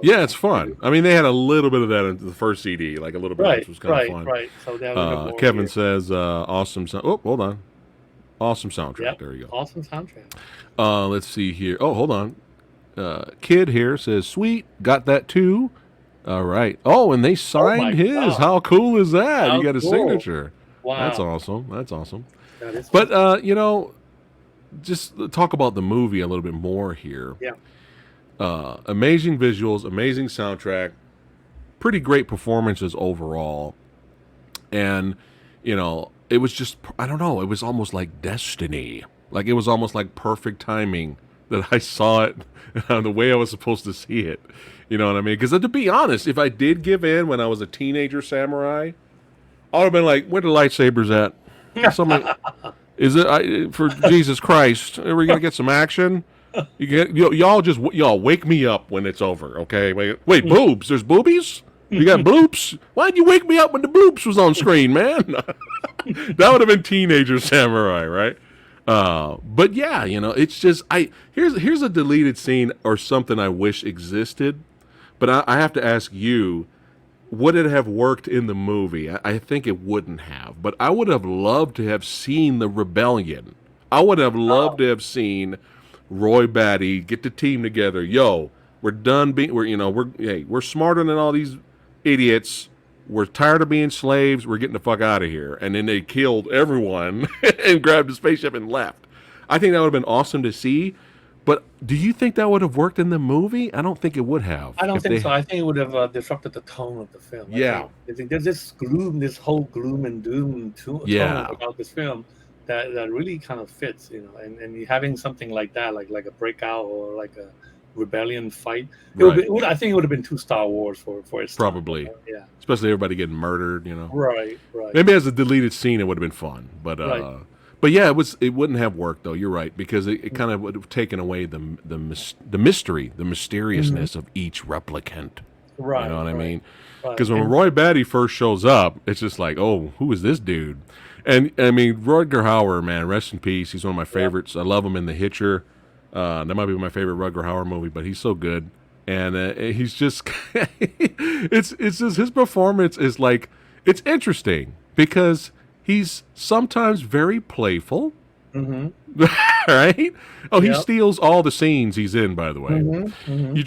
Yeah, it's fun. They had a little bit of that in the first CD, like a little bit, which was kind of fun. Right. So Kevin says, "Awesome sound." Oh, hold on. Awesome soundtrack. Yep. There you go. Awesome soundtrack. Let's see here. Oh, hold on. Kid here says, "Sweet, got that too." All right. Oh, and they signed his. God. How cool is that? You got a signature. Wow. That's Wow. awesome. That's awesome. That is But just talk about the movie a little bit more here. yeah. Amazing visuals, amazing soundtrack, pretty great performances overall, and it was just, I don't know, it was almost like destiny. Like it was almost like perfect timing that I saw it the way I was supposed to see it. You know what I mean? Because to be honest, if I did give in when I was a teenager samurai, I would have been like, "Where the lightsabers at? Somebody, is it for Jesus Christ? Are we gonna get some action? Y'all wake me up when it's over, okay? Wait, boobs? There's boobies? You got bloops? Why'd you wake me up when the bloops was on screen, man? That would have been teenager samurai, right? But yeah, it's just here's a deleted scene or something I wish existed, but I have to ask you, would it have worked in the movie? I think it wouldn't have, but I would have loved to have seen the rebellion. I would have loved Oh, to have seen Roy Batty get the team together. Yo, we're done being we're smarter than all these idiots. We're tired of being slaves. We're getting the fuck out of here. And then they killed everyone and grabbed the spaceship and left. I think that would have been awesome to see. But do you think that would have worked in the movie? I don't think it would have. I don't If think they, so. I think it would have disrupted the tone of the film. yeah, I think there's this gloom, this whole gloom and doom tone yeah, about this film that really kind of fits, and having something like that, like a breakout or like a rebellion fight, right, I think it would have been too Star Wars for its time. probably. Yeah. Especially everybody getting murdered. Right. Right. Maybe as a deleted scene, it would have been fun. Right. But yeah, it wouldn't have worked though. You're right, because it kind of would have taken away the mystery, the mysteriousness of each replicant. Right. You know what I mean? Right. Because when Roy Batty first shows up, it's just like, oh, who is this dude? And I mean, Rutger Hauer, man, rest in peace. He's one of my favorites. I love him in The Hitcher. That might be my favorite Rutger Hauer movie, but he's so good. And he's just, it's just his performance is like, it's interesting because he's sometimes very playful, Mm-hmm. right? Oh, he Yep. steals all the scenes he's in, by the way. Mm-hmm. Mm-hmm. You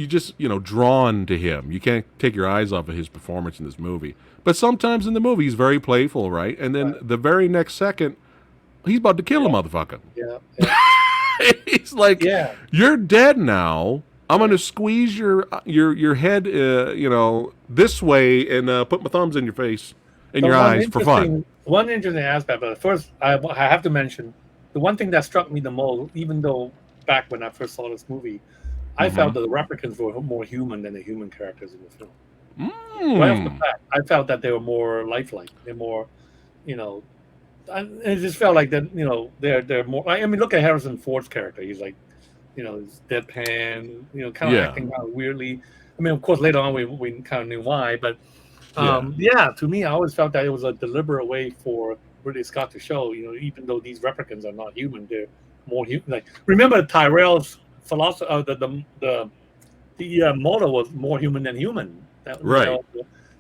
just drawn to him. You can't take your eyes off of his performance in this movie. But sometimes in the movie he's very playful, right? And then the very next second he's about to kill a motherfucker. Yeah. Yeah. He's like, Yeah. "You're dead now. I'm gonna squeeze your head, this way, and put my thumbs in your face and So your eyes for fun." One interesting aspect, but first I have to mention the one thing that struck me the most, even though back when I first saw this movie, I felt that the replicants were more human than the human characters in the film. Right off the bat, I felt that they were more lifelike. They're more, it just felt like that. They're more. I mean, look at Harrison Ford's character. He's like, he's deadpan. Kind of Yeah. acting kind of weirdly. I mean, of course, later on we kind of knew why, but Yeah. to me, I always felt that it was a deliberate way for Ridley Scott to show, even though these replicants are not human, they're more human. Like, remember Tyrell's philosophy, the motto was more human than human. Right.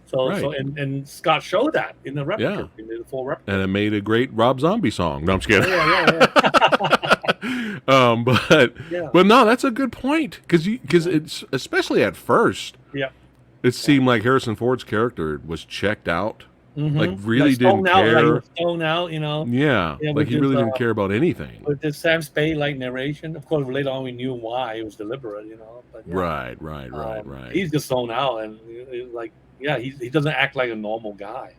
So Right. and Scott showed that in the replicant, in the full replicant. And it made a great Rob Zombie song. No, I'm just kidding. Yeah. But Yeah. but no, that's a good point because it's especially at first. Yeah. It seemed like Harrison Ford's character was checked out. Mhm. Like really Like didn't stoned out, like he care. was stoned out, Yeah, Yeah, like with he really his, didn't care about anything. with this Sam Spade like narration. Of course, later on we knew why it was deliberate, But yeah. Right. He's just zone out, and he doesn't act like a normal guy.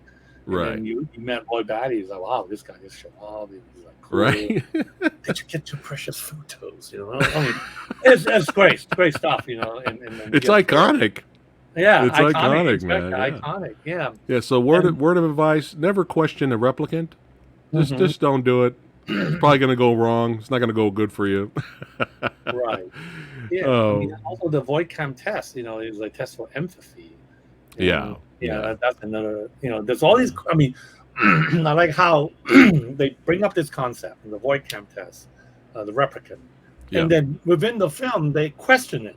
And Right. then you met Roy Batty. He's like, wow, this guy just showed off. He's like, cool. Right. Did you get your precious photos? I mean, it's great stuff. And It's iconic. Yeah, It's iconic, man, yeah. Iconic. Yeah. Yeah, so word of advice, never question a replicant. Just don't do it. It's probably going to go wrong. It's not going to go good for you. Right. Yeah. Oh. I mean, also the void cam test, is a test for empathy. Yeah. That's another. There's all these. I mean, I like how they bring up this concept, the void cam test, the replicant, Yeah. and then within the film they question it.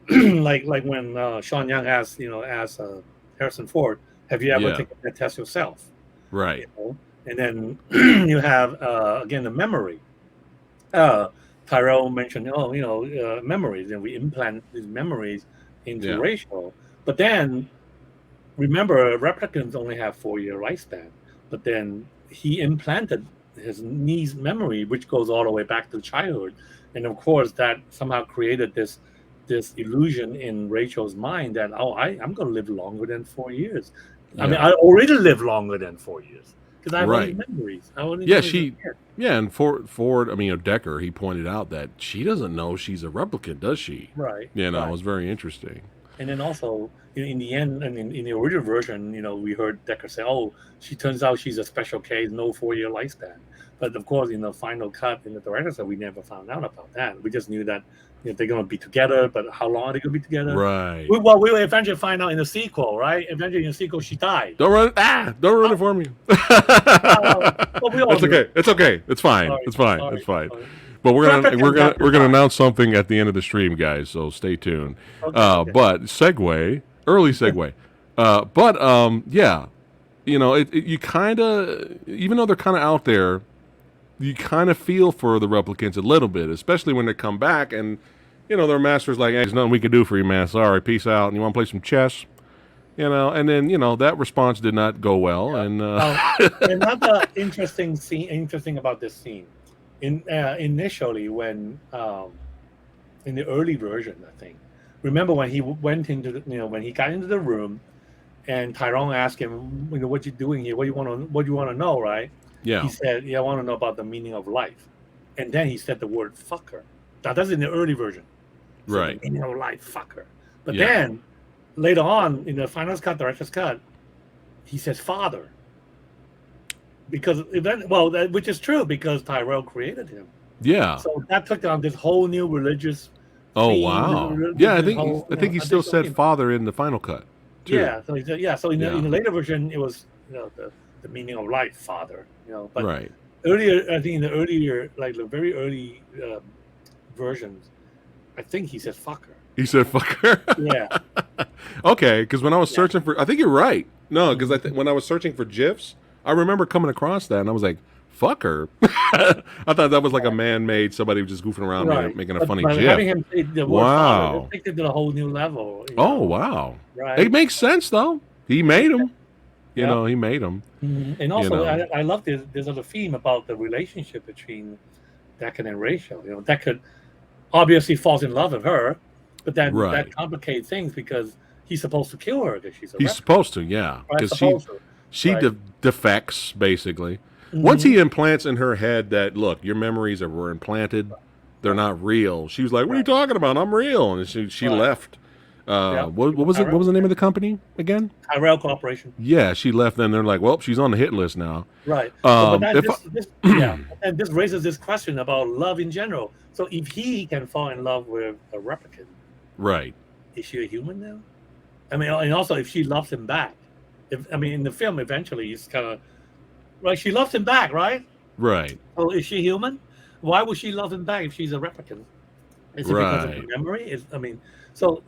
Like when Sean Young asked Harrison Ford, "Have you ever Yeah. taken that test yourself?" Right. And then you have again the memory. Tyrell mentioned, memories, and we implant these memories into Yeah. Rachel. But then remember, replicants only have 4-year lifespan, but then he implanted his niece memory, which goes all the way back to childhood, and of course that somehow created this illusion in Rachel's mind that I'm going to live longer than 4 years. I mean, Yeah. I already live longer than 4 years because I have all these Right. memories. I have all these Yeah, memories of she. kids. Yeah, and Ford. I mean, Decker. He pointed out that she doesn't know she's a replicant, does she? Right, You know, it right. was very interesting. And then also in the end, and in the original version, we heard Decker say, "Oh, she turns out she's a special case, no 4-year lifespan." But of course, in the final cut, in the director's cut, we never found out about that. We just knew that they're going to be together, but how long are they going to be together? Right. We will eventually find out in the sequel, right? Eventually in the sequel, she died. Don't run! Don't ruin it for me. Well, we all It's knew. okay. It's okay. It's fine. Sorry, It's fine. sorry, It's fine. sorry. But we're gonna Replicants have to we're gonna die. announce something at the end of the stream, guys. So stay tuned. Okay. But early segue. Yeah, you kind of, even though they're kind of out there, you kind of feel for the replicants a little bit, especially when they come back and their master's like, hey, there's nothing we can do for you, man. Sorry, peace out. And you want to play some chess? And then that response did not go well. And Another interesting about this scene, initially when in the early version, I think. Remember when he went into when he got into the room, and Tyrone asked him, what you doing here? What do you want to know, right? yeah, He said, yeah, I want to know about the meaning of life. And then he said the word fucker. Now that's in the early version. He said, right. the meaning of life, fucker. But Yeah. then later on in the final cut, director's cut, he says father. Because which is true because Tyrell created him. Yeah. So that took on this whole new religious. Oh theme, wow. this Yeah, I whole, think he still said father in the final cut. Too. Yeah, so he said, So in Yeah. the later version, it was the meaning of life, father. But Right. earlier, I think in the earlier, like the very early versions, I think he says fucker. He said fucker. Yeah. Okay, because when I was searching for, I think you're right. No, because when I was searching for GIFs, I remember coming across that, and I was like, "Fucker." I thought that was like a man-made, somebody just goofing around making a funny but GIF. having him say the word Wow. father, it takes it to a whole new level. Oh wow. Right. It makes sense though. He made him. Yep. He made him. Mhm. And also, know. I love this other theme about the relationship between Deckard and Rachel. Deckard obviously falls in love with her, but then Right. that complicates things because he's supposed to kill her because she's a He's replicant, supposed to, yeah, right? because Supposed to. she Right. defects basically. Mhm. Once he implants in her head that, look, your memories were implanted, they're not real. She was like, "What are you talking about? I'm real," and she Right. left. Yeah. What was it? What was the name of the company again? Tyrell Corporation. Yeah, she left. Then they're like, "Well, she's on the hit list now." Right. Um, but if this and this raises this question about love in general. So if he can fall in love with a replicant, Right. is she a human now? I mean, and also if she loves him back, in the film eventually he's kind of right. She loves him back, right? Right. So is she human? Why would she love him back if she's a replicant? Is it because of Right. the memory?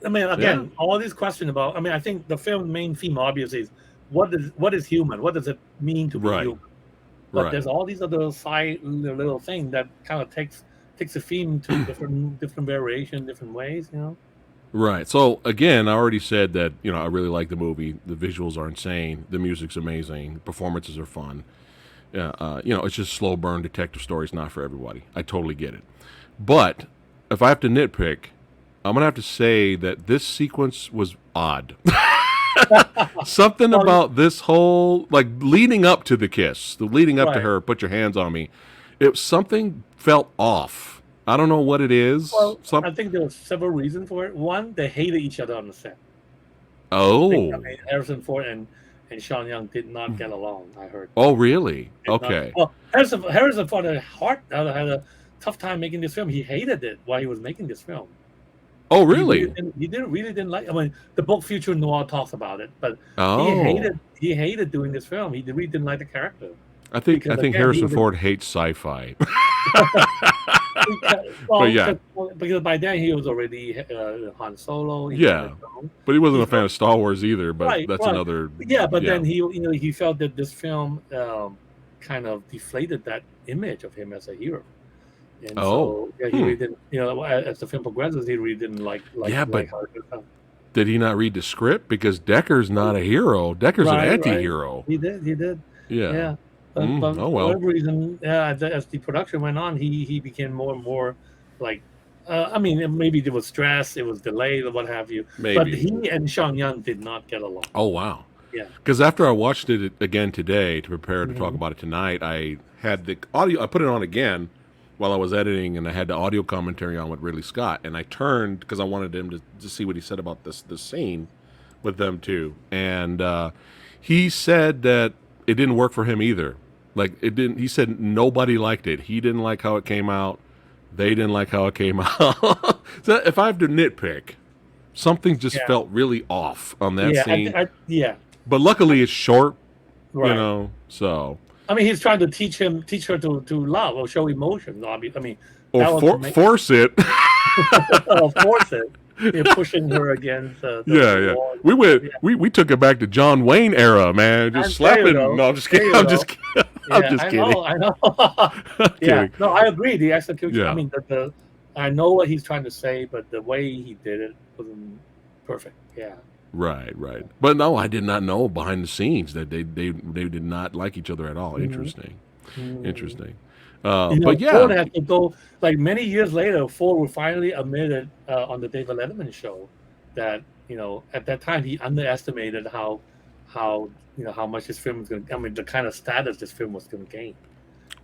Again, all these questions about. I think the film main theme obviously is what is human? What does it mean to be Right. human? But Right. there's all these other side little things that kind of takes the theme to different variation, different ways. Right. So again, I already said that I really like the movie. The visuals are insane. The music's amazing. Performances are fun. It's just slow burn detective stories, not for everybody. I totally get it. But if I have to nitpick, I'm gonna have to say that this sequence was odd. Something about this whole leading up to the kiss, the leading up to Right. her, put your hands on me. Something felt off. I don't know what it is. Well, I think there were several reasons for it. One, they hated each other on the set. Oh. Harrison Ford and Sean Young did not get along. I heard. Oh, really? Did not- Okay. Well, Harrison Ford had a tough time making this film. He hated it while he was making this film. Oh, really? He really didn't like. The book Future Noir talks about it, but Oh. he hated doing this film. He really didn't like the character. I think because, again, Harrison he was- Ford hates sci-fi. Well, yeah. because by then he was already Han Solo. Yeah. But he wasn't a fan of Star Wars either. But Right, that's right. another. Yeah, but then he felt that this film kind of deflated that image of him as a hero. And Oh. so he really didn't. As the film progresses, he really didn't like. Yeah, but- how it was done. Did he not read the script? Because Decker's not a hero. Decker's an Right, right. anti-hero. He did. Yeah. Yeah. But Oh for well. whatever reason, yeah, as the production went on, he became more and more like, I mean, maybe there was stress, it was delayed, or what have you. But Maybe. he and Sean Young did not get along. Oh wow. Yeah. Because after I watched it again today to prepare to talk Mhm. about it tonight, I had the audio. I put it on again while I was editing, and I had the audio commentary on with Ridley Scott. And I turned because I wanted him to see what he said about this scene with them too. And he said that it didn't work for him either. Like it didn't. He said nobody liked it. He didn't like how it came out. They didn't like how it came out. So if I have to nitpick, something just Yeah. felt really off on that Yeah. scene. Yeah. But luckily, it's short, Right. you know. So I mean, he's trying to teach her to love or show emotion. I mean, or that was force it. force it. You're pushing her against the Yeah. wall. We went. Yeah. We took it back to John Wayne era, man. Just There you slapping. go. No, I'm just There kidding. you I'm go. just kidding. I'm just I kidding. know. I'm Yeah, kidding. no, I agree. The execution. Yeah. I mean, I know what he's trying to say, but the way he did it wasn't perfect. Yeah. Right. But no, I did not know behind the scenes that they did not like each other at all. Mhm. Interesting. Mhm. Interesting. You know, But yeah. Ford had to go like many years later. Ford would finally admit it on the David Letterman show that at that time he underestimated how much this film was going to. I mean, the kind of status this film was going to gain.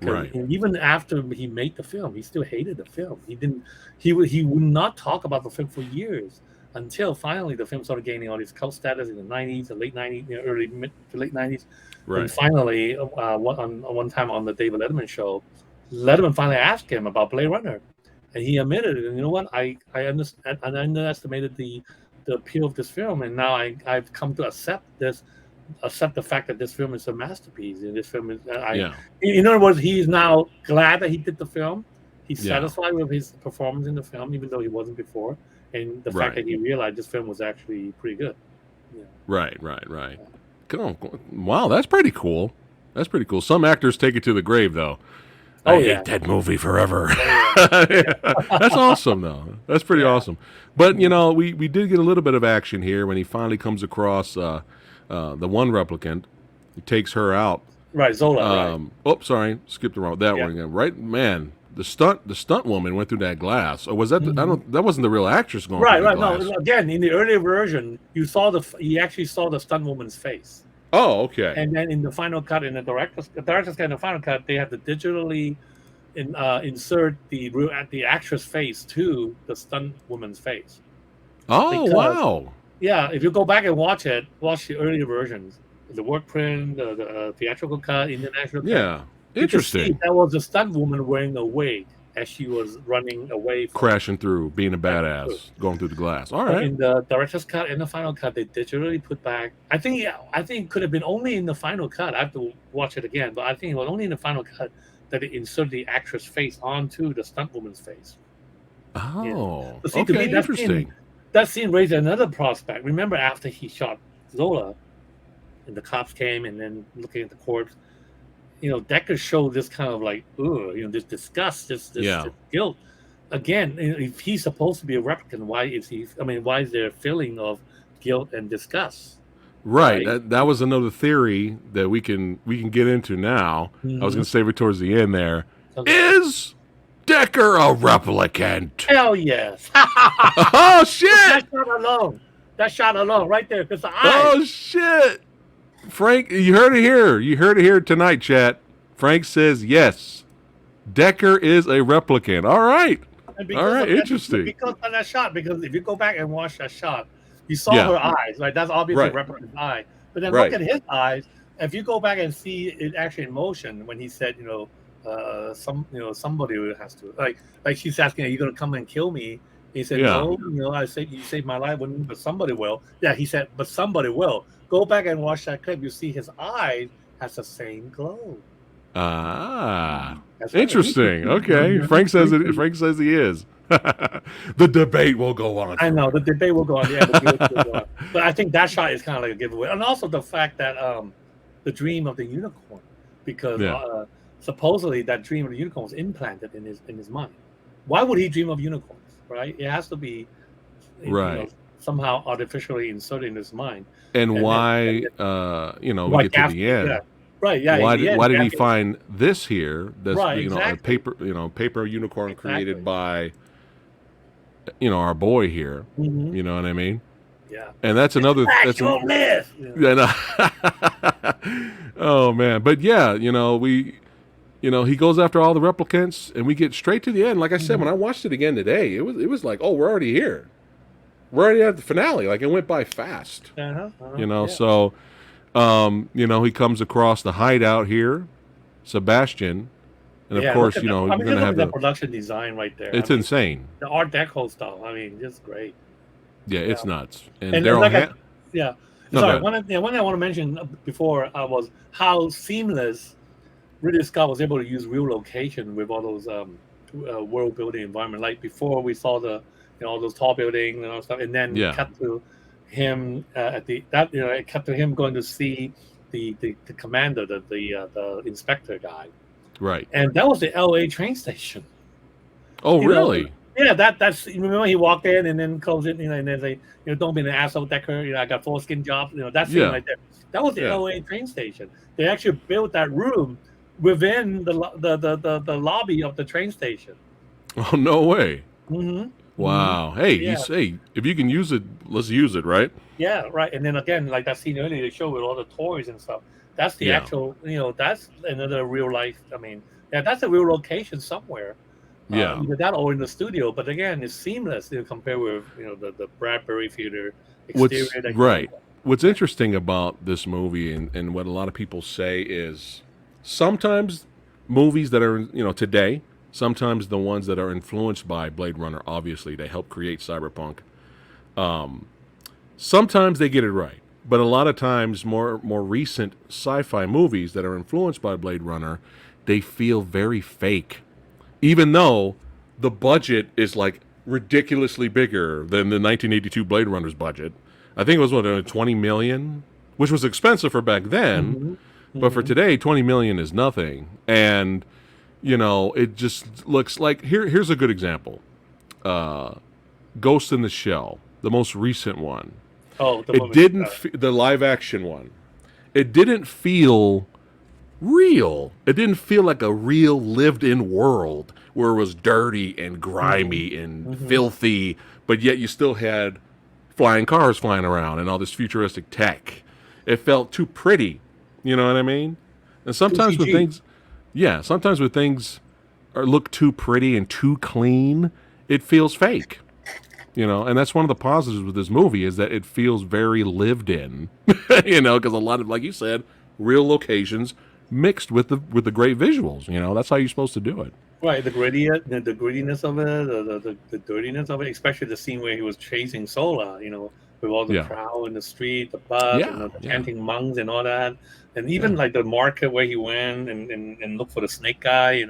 Right. And even after he made the film, he still hated the film. He didn't. He would not talk about the film for years until finally the film started gaining all this cult status in the '90s, the late '90s, early mid to late '90s. Right. And finally, one time on the David Letterman show, Letterman finally asked him about Blade Runner, and he admitted it. And you know what? I underestimated the appeal of this film, and now I've come to accept the fact that this film is a masterpiece. And this film is, in other words, he's now glad that he did the film. He's satisfied with his performance in the film, even though he wasn't before, and the fact that he realized this film was actually pretty good. Yeah. Right. Come on. Wow, that's pretty cool. Some actors take it to the grave, though. I hate that movie forever. That's awesome, though. That's pretty awesome. But we did get a little bit of action here when he finally comes across the one replicant. He takes her out. Right, Zola. Oh, sorry, skipped around that one again. Right, man. The stunt woman went through that glass. Or was that? That wasn't the real actress going through the glass. No, again, in the earlier version, you actually saw the stunt woman's face. Oh, okay. And then in the final cut, in the director's cut, in the final cut, they have to digitally insert the actress face to the stunt woman's face. Oh, wow. Yeah, if you go back and watch the earlier versions, the work print, the theatrical cut, international cut. Yeah, interesting. That was a stunt woman wearing a wig as she was running away, crashing through, being a badass, going through the glass. All right. In the director's cut and the final cut, they digitally put back. I think it could have been only in the final cut. I have to watch it again, but I think it was only in the final cut that they inserted the actress face onto the stunt woman's face. Oh, yeah. See, okay, interesting. That scene raised another prospect. Remember, after he shot Zola, and the cops came, and then looking at the corpse, Decker showed this kind of like, this disgust, this guilt. Again, if he's supposed to be a replicant, why is there a feeling of guilt and disgust? Right. That was another theory that we can get into now. Mm-hmm. I was going to save it towards the end there. Okay. Is Decker a replicant? Hell yes. Oh, shit. That shot alone right there. Because oh, shit. Frank, you heard it here. You heard it here tonight, chat. Frank says yes. Decker is a replicant. All right. All right. Interesting. Because of that shot. Because if you go back and watch that shot, you saw her eyes. Right. That's obviously a replicant's eye. But then look at his eyes. If you go back and see it actually in motion, when he said, somebody has to like she's asking, are you going to come and kill me? He said, no, you saved my life, but somebody will. Yeah, he said, but somebody will. Go back and watch that clip. You see his eyes has the same glow. Ah, interesting. Okay, Frank says it. Frank says he is. The debate will go on. I know the debate will go on. Yeah, but I think that shot is kind of like a giveaway, and also the fact that the dream of the unicorn, because supposedly that dream of the unicorn was implanted in his mind. Why would he dream of unicorns? Right? It has to be somehow artificially inserted in his mind. And And why, then we right get to after, the yeah, end. right, yeah, in the end, Why did he after, find this here? That's right, a exactly, paper paper unicorn created exactly. by our boy here. Hmm. You know what I mean? Yeah, And that's it's another. flash, That's you won't an. live. Yeah, no. Oh man, but yeah, he goes after all the replicants, and we get straight to the end. Like I said, when I watched it again today, it was like, oh, we're already here. We're already at the finale. Like it went by fast. Uh-huh, yeah, So he comes across the hideout here, Sebastian, and of yeah. Look course, at that. I you're mean, gonna just look have at that the. production design right there. I It's mean, insane. the Art Deco stuff. I mean, just great. Yeah, Yeah, it's nuts. And and Daryl like Han. yeah. No, go Sorry, ahead. one I want to mention before was how seamless Ridley Scott was able to use real location with all those world building environment. Like before, we saw all those tall buildings and all stuff, and then Yeah, cut to him at the that it cut to him going to see the commander, the inspector guy, right. and that was the L.A. train station. Oh, You know, really? yeah, that's remember he walked in and then closed it, and then they don't be an asshole, Decker. I got foreskin job. That scene Yeah, right there. That was the yeah. L.A. train station. They actually built that room within the lobby of the train station. Oh, no way. Hmm. Hmm. Wow. Hey, Yeah, if you can use it, let's use it, right? yeah, right. And then again, like that scene earlier, they show with all the toys and stuff. That's the Yeah, actual, that's another real life. I mean, yeah, that's a real location somewhere. yeah. Either that or in the studio. But again, it's seamless compared with the Bradbury Theater What's exterior that came right? from. What's Yeah. interesting about this movie, and what a lot of people say is sometimes movies that are today, sometimes the ones that are influenced by Blade Runner, obviously they help create cyberpunk. Sometimes they get it right, but a lot of times more recent sci-fi movies that are influenced by Blade Runner, they feel very fake, even though the budget is like ridiculously bigger than the 1982 Blade Runner's budget. I think it was 20 million, which was expensive for back then, Hmm. but for Hmm. today 20 million is nothing. And it just looks like here's a good example. Ghost in the Shell, the most recent one. Oh, the It movie. didn't the live action one. It didn't feel real. It didn't feel like a real lived in world where it was dirty and Hmm. grimy and Hmm. filthy, but yet you still had flying cars flying around and all this futuristic tech. It felt too pretty. You know what I mean? And Too sometimes when CG. things, yeah, sometimes when things look too pretty and too clean, it feels fake. And that's one of the positives with this movie is that it feels very lived in. Because a lot of, like you said, real locations mixed with the great visuals. That's how you're supposed to do it. Right, the grittiness of it, the dirtiness of it, especially the scene where he was chasing Sola, with all the Yeah, crowd in the street, the bus, and yeah, the yeah, chanting monks and all that, and even yeah. like the market where he went and looked for the snake guy,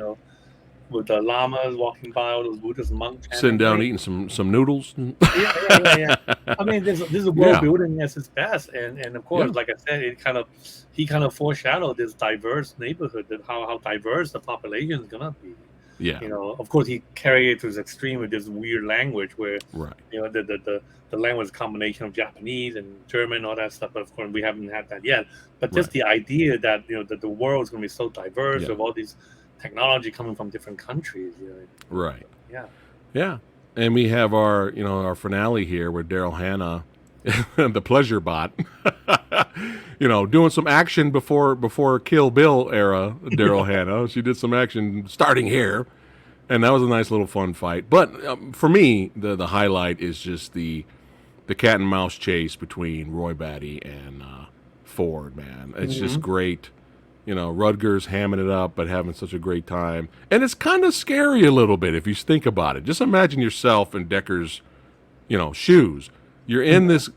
with the llamas walking by, all those Buddhist monks Sitting chanting. I down mean, eating some noodles. yeah, yeah, yeah, yeah. I mean, this is world Yeah, building at its best, and of course, yeah, like I said, he kind of foreshadowed this diverse neighborhood, that how diverse the population is gonna be. yeah. Of course, he carried it to his extreme with this weird language where Right, the language is a combination of Japanese and German, all that stuff. But of course, we haven't had that yet. But just right. the idea that that the world is going to be so diverse Yeah, with all these technology coming from different countries. right. Yeah. Yeah. And we have our finale here with Daryl Hannah, the pleasure bot, doing some action before Kill Bill era. Daryl Hannah, she did some action starting here, and that was a nice little fun fight. But for me, the highlight is just the cat and mouse chase between Roy Batty and Ford. Man, it's just Hmm. great. Rutgers hamming it up, but having such a great time. And it's kind of scary a little bit if you think about it. Just imagine yourself in Decker's, shoes. You're in this,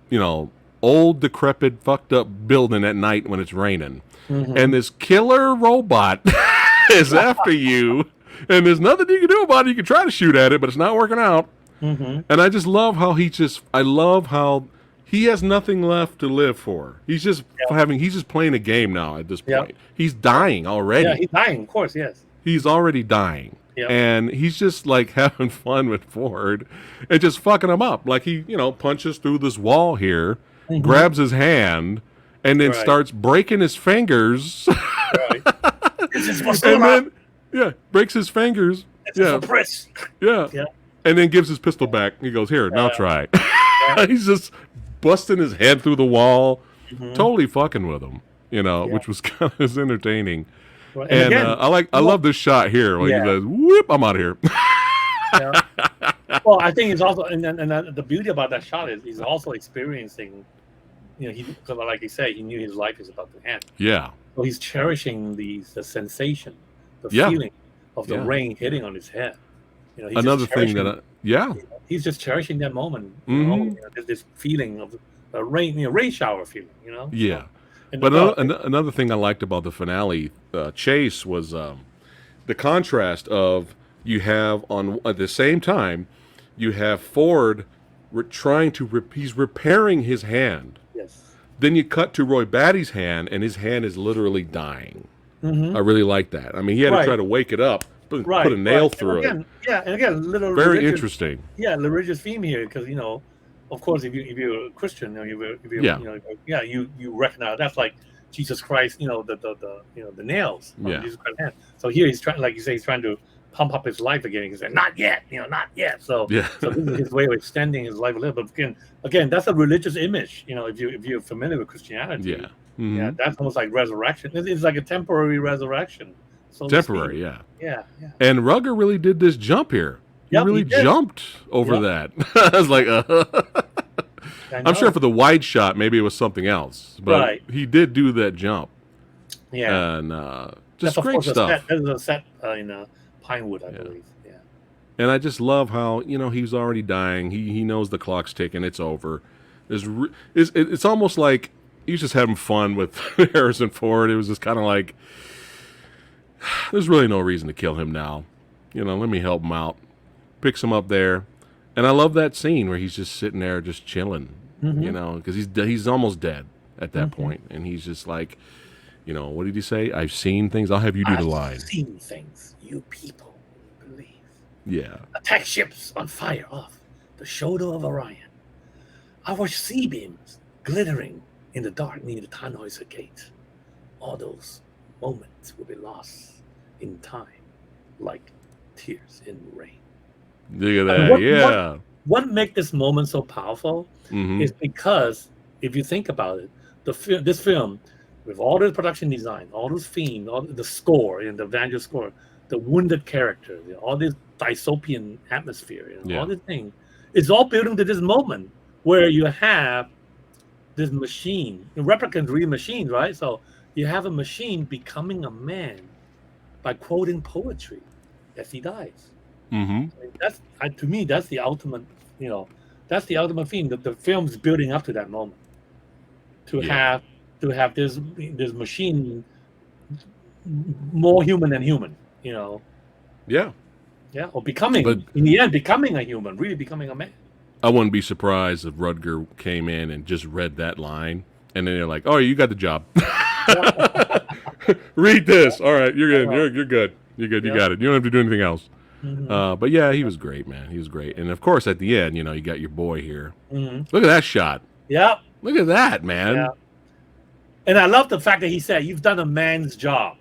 you know, old, decrepit, fucked up building at night when it's raining. Hmm. And this killer robot is after you. And there's nothing you can do about it. You can try to shoot at it, but it's not working out. Hmm. And I just love how I love how he has nothing left to live for. He's just playing a game now at this Yeah. point. He's dying Yeah, already. he's dying, of course. Yes. He's already dying. Yep. and he's just like having fun with Ford and just fucking him up. Like he, punches through this wall here, grabs his hand, and then Right. starts breaking his fingers. Right. This is what's And then, breaks his fingers. for Chris. Yeah. Yeah. And then gives his pistol back. He goes, "Here, now try." He's just busting his head through the wall, totally fucking with him, which was kind of entertaining. Right. And again, I love this shot here where he says, "Whoop, I'm out of here." yeah. Well, I think it's also, and the beauty about that shot is he's also experiencing, because like you say, he knew his life is about to end. Yeah. So he's cherishing the sensation, the Yeah. feeling of the rain hitting on his head. He's Another just thing cherishing- that he's just cherishing that moment. This feeling of a rain shower feeling. yeah. And But another thing I liked about the finale chase was the contrast of you have at the same time you have Ford he's repairing his hand. yes. Then you cut to Roy Batty's hand, and his hand is literally dying. Mm-hmm. I really like that. I mean, he had to try to wake it up, put a nail through it. Yeah, and again, little Very interesting. Yeah, the religious theme here, because of course, if you're a Christian, you recognize that's like Jesus Christ, the nails on Jesus Christ's hand. So here he's trying, like you say, he's trying to pump up his life again. He's saying, "Not yet, not yet." So so this is his way of extending his life a little. But again, that's a religious image. If you're familiar with Christianity, yeah, that's almost like resurrection. It's like a temporary resurrection. So temporary, yeah. Yeah. And Rugger really did this jump here. He really jumped over that. I was like, I'm sure for the wide shot, maybe it was something else, but he did do that jump. Yeah, and just great stuff. There's a set in Pinewood, I believe. Yeah, and I just love how he's already dying. He knows the clock's ticking. It's over. It's almost like he's just having fun with Harrison Ford. It was just kind of like, there's really no reason to kill him now. Let me help him out. Picks him up there, and I love that scene where he's just sitting there, just chilling. Because he's almost dead at that point, and he's just like, what did he say? I've seen things. I'll have you do the line. I've seen things you people believe. Yeah. Attack ships on fire off the shoulder of Orion. I watch sea beams glittering in the dark near the Tannhäuser Gate. All those moments will be lost in time, like tears in rain. Look at that, What makes this moment so powerful is because, if you think about it, this film, with all the production design, all those themes, all the score, and the Vanger score, the wounded characters, all this dystopian atmosphere, all this thing, it's all building to this moment where you have this machine. The replicants real machines, right? So you have a machine becoming a man by quoting poetry as he dies. That's to me, that's the ultimate. That's the ultimate theme. That the film's building up to that moment. To have this machine more human than human. Yeah. Yeah, or in the end, becoming a human, really becoming a man. I wouldn't be surprised if Rutger came in and just read that line, and then they're like, "Oh, you got the job. Read this. All right, you're good. You're good. You're good. You got it. You don't have to do anything else." But yeah, he was great, man. He was great. And of course, at the end, you got your boy here. Look at that shot. Yeah. Look at that, man. Yeah. And I love the fact that he said, "You've done a man's job."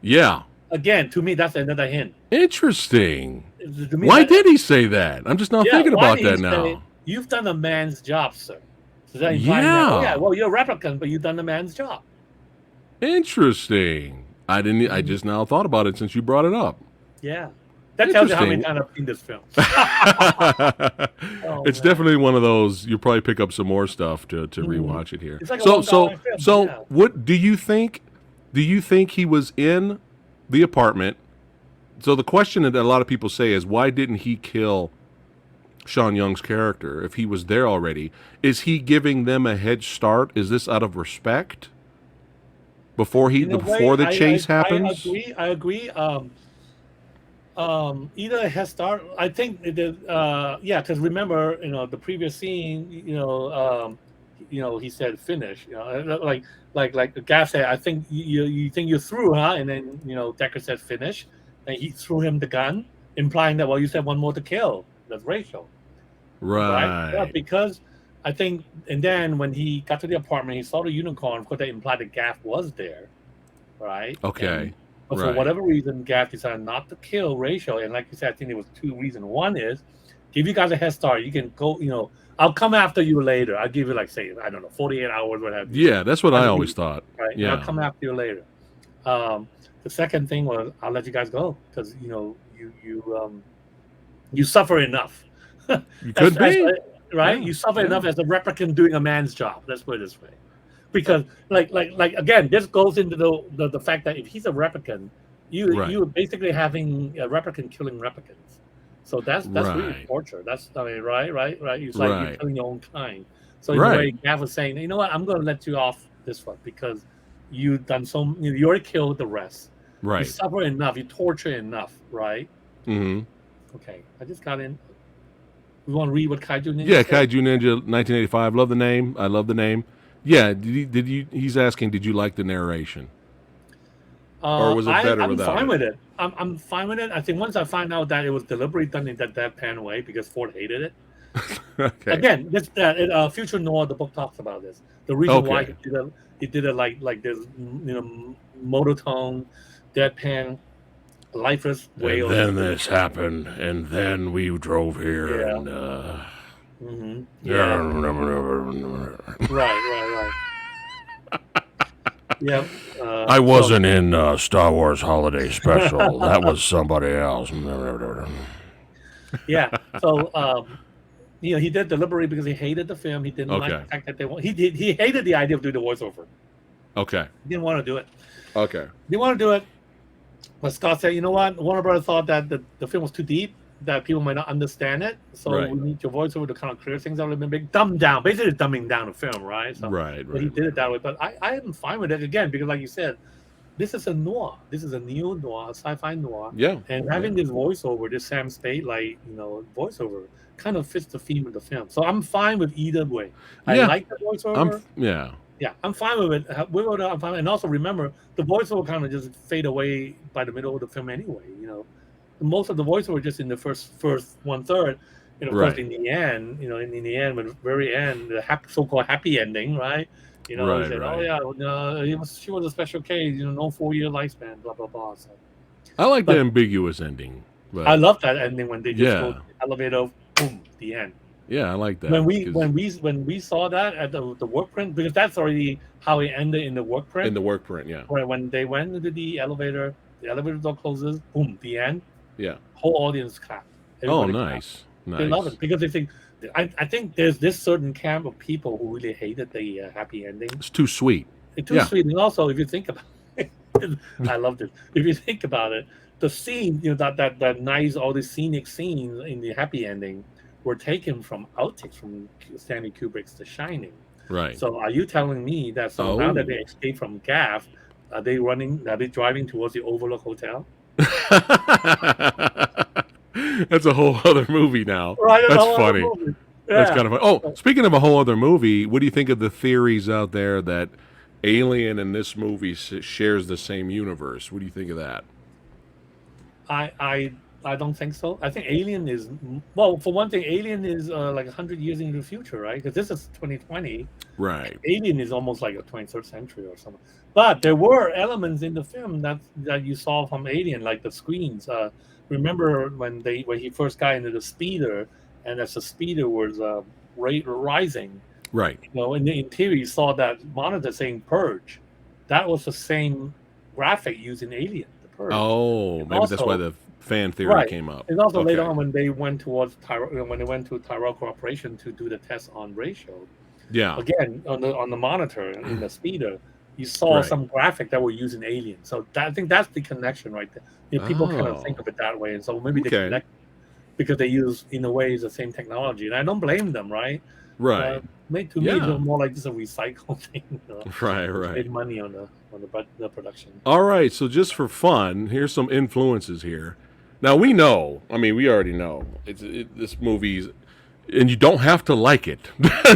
Yeah. Again, to me, that's another hint. Interesting. Why did he say that? I'm just not thinking about that now. You've done a man's job, sir. So that well, you're a replicant, but you've done a man's job. Interesting. I just now thought about it since you brought it up. Yeah. That tells you how many times I've seen this film. It's definitely one of those. You'll probably pick up some more stuff to rewatch it here. It's like what do you think? Do you think he was in the apartment? So the question that a lot of people say is, why didn't he kill Sean Young's character if he was there already? Is he giving them a head start? Is this out of respect before the chase happens? I agree. Either a head start. I think because remember, the previous scene, he said finish. Like Gav said, I think you think you're through, huh? And then Decker said finish, and he threw him the gun. implying that, well, you said one more to kill. That's racial, right? Yeah, Right. because I think, and then when he got to the apartment, he saw the unicorn. Of course, that implied that Gaff was there, right? And Okay. but for Right. whatever reason, Gaff decided not to kill Rachel. And like you said, I think there was two reasons. One is give you guys a head start. You can go, I'll come after you later. I'll give you like say, I don't know, 48 hours, what have you. Yeah, that's what Trying I to always be thought. right, and I'll Yeah. come after you later. Um, the second thing was I'll let you guys go because you suffer enough. You as, could as, be. right, Yeah. you suffer Yeah. enough as a replicant doing a man's job. Let's put it this way. Because like again, this goes into the fact that if he's a replicant, Right. you are basically having a replicant killing replicants. So that's really Right. torture. That's I mean, right. It's like you're Right. killing your own kind. So in a Right. way, Gav was saying, you know what, I'm going to let you off this one because you've done you already killed the rest. You Right. suffer enough. You torture enough, right? Mm-hmm. Okay, I just got in. We want to read what Kaiju Ninja Yeah, said. Kaiju Ninja 1985. Love the name. I love the name. Yeah, did you he's asking did you like the narration? Or was it better I'm without fine it? with it. I'm fine with it. I think once I find out that it was deliberately done in that deadpan way because Ford hated it. Okay. Again, this Future Noir, the book talks about this. The reason why Okay. he did it like this, monotone, deadpan, lifeless way And of then this happened, and then we drove here, yeah, and yeah, right. Yeah. I So wasn't in Star Wars Holiday Special. That was somebody else. yeah. So he did deliberately because he hated the film. He didn't like Okay. the fact that he hated the idea of doing the voiceover. Okay. He didn't want to do it. Okay. He want to do it. But Scott said, you know what? Warner Brothers thought that the film was too deep, that people might not understand it. So Right. we need your voiceover to kind of clear things out a little bit, dumb down, basically dumbing down the film, right? So Right. but he did it that way. But I am fine with it again because, like you said, this is a noir. This is a neo noir, a sci-fi noir. Yeah. And having this voiceover, this Sam Spade voiceover, kind of fits the theme of the film. So I'm fine with either way. I Yeah. like the voiceover. Yeah. Yeah, I'm fine with it. I'm fine. And also remember, the voiceover kind of just fade away by the middle of the film anyway. Most of the voiceover just in the first 1/3. Of course, Right. in the end, in the end, when the very end, the so-called happy ending, right? He Right. said, "Oh Right. yeah, she was a special case. No 4-year lifespan, blah blah blah." So, I like the but ambiguous ending. I But love that ending when they just go yeah. to the elevator, boom, the end. Yeah, I like that. When 'cause we saw that at the work print, because that's already how it ended in the work print. in the work print, yeah. Right, when they went into the elevator door closes, boom, the end. Yeah. Whole audience clapped. Oh, Everybody clapped. nice. They love Nice. it because they think. I think there's this certain camp of people who really hated the happy ending. It's too sweet. It's too Yeah. sweet, and also if you think about it, I loved it. If you think about it, the scene, that nice, all the scenic scenes in the happy ending were taken from outtakes from Stanley Kubrick's The Shining. Right. So are you telling me that now that they escaped from Gaff, are they driving towards the Overlook Hotel? That's a whole other movie now. Right, That's funny. That's Yeah. kind of fun. Oh, speaking of a whole other movie, what do you think of the theories out there that Alien and this movie shares the same universe? What do you think of that? I don't think so. I think Alien is well. For one thing, Alien is like 100 years into the future, right? Because this is 2020. Right. Alien is almost like a 23rd century or something. But there were elements in the film that you saw from Alien, like the screens. Remember when he first got into the speeder, and as the speeder was rising, Right. in the interior, you saw that monitor saying "Purge." That was the same graphic used in Alien, the Purge. Oh, And maybe that's why also, the fan theory right. came up. And also later Okay. on when they went towards when they went to Tyrell Corporation to do the test on Ratio, Yeah. again on the monitor in the speeder, you saw Right. some graphic that were used in Alien. So I think that's the connection right there. People kind of Oh. think of it that way, and so maybe they Okay. connect because they use in a way the same technology, and I don't blame them, right? Right. To me, Yeah. it was more like just a recycle thing. Right. Just Right. made money on the production. All right, so just for fun, here's some influences here. Now we know, I mean, we already know this movie's, and you don't have to like it.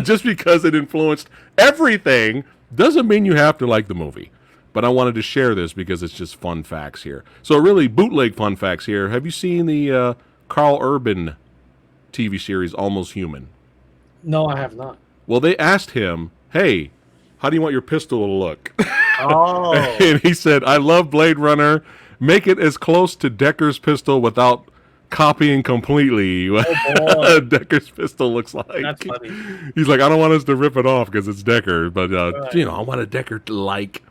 Just because it influenced everything doesn't mean you have to like the movie. but I wanted to share this because it's just fun facts here. So really, bootleg fun facts here. Have you seen the Carl Urban TV series Almost Human? No, I have not. Well, they asked him, "Hey, how do you want your pistol to look?" Oh, And he said, "I love Blade Runner. Make it as close to Decker's pistol without copying completely what boy. Decker's pistol looks like." That's funny. He's like, "I don't want us to rip it off because it's Decker, but Right. I want a Decker-like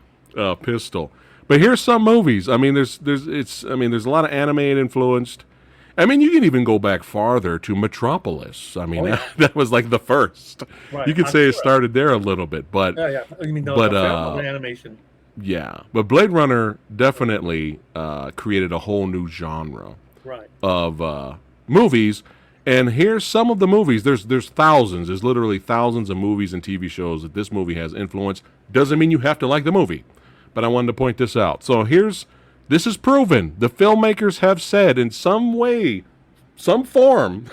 pistol." But here's some movies. I mean, there's a lot of anime influenced. I mean, you can even go back farther to Metropolis. I mean, Oh, yeah. that was like the first. Right. You could I'm say it sure. started there a little bit, but Yeah, yeah. You mean the But, film or the animation? yeah. But Blade Runner definitely created a whole new genre Right. of movies. And here's some of the movies. There's thousands. There's literally thousands of movies and TV shows that this movie has influenced. Doesn't mean you have to like the movie, but I wanted to point this out. So this is proven. The filmmakers have said in some way, some form,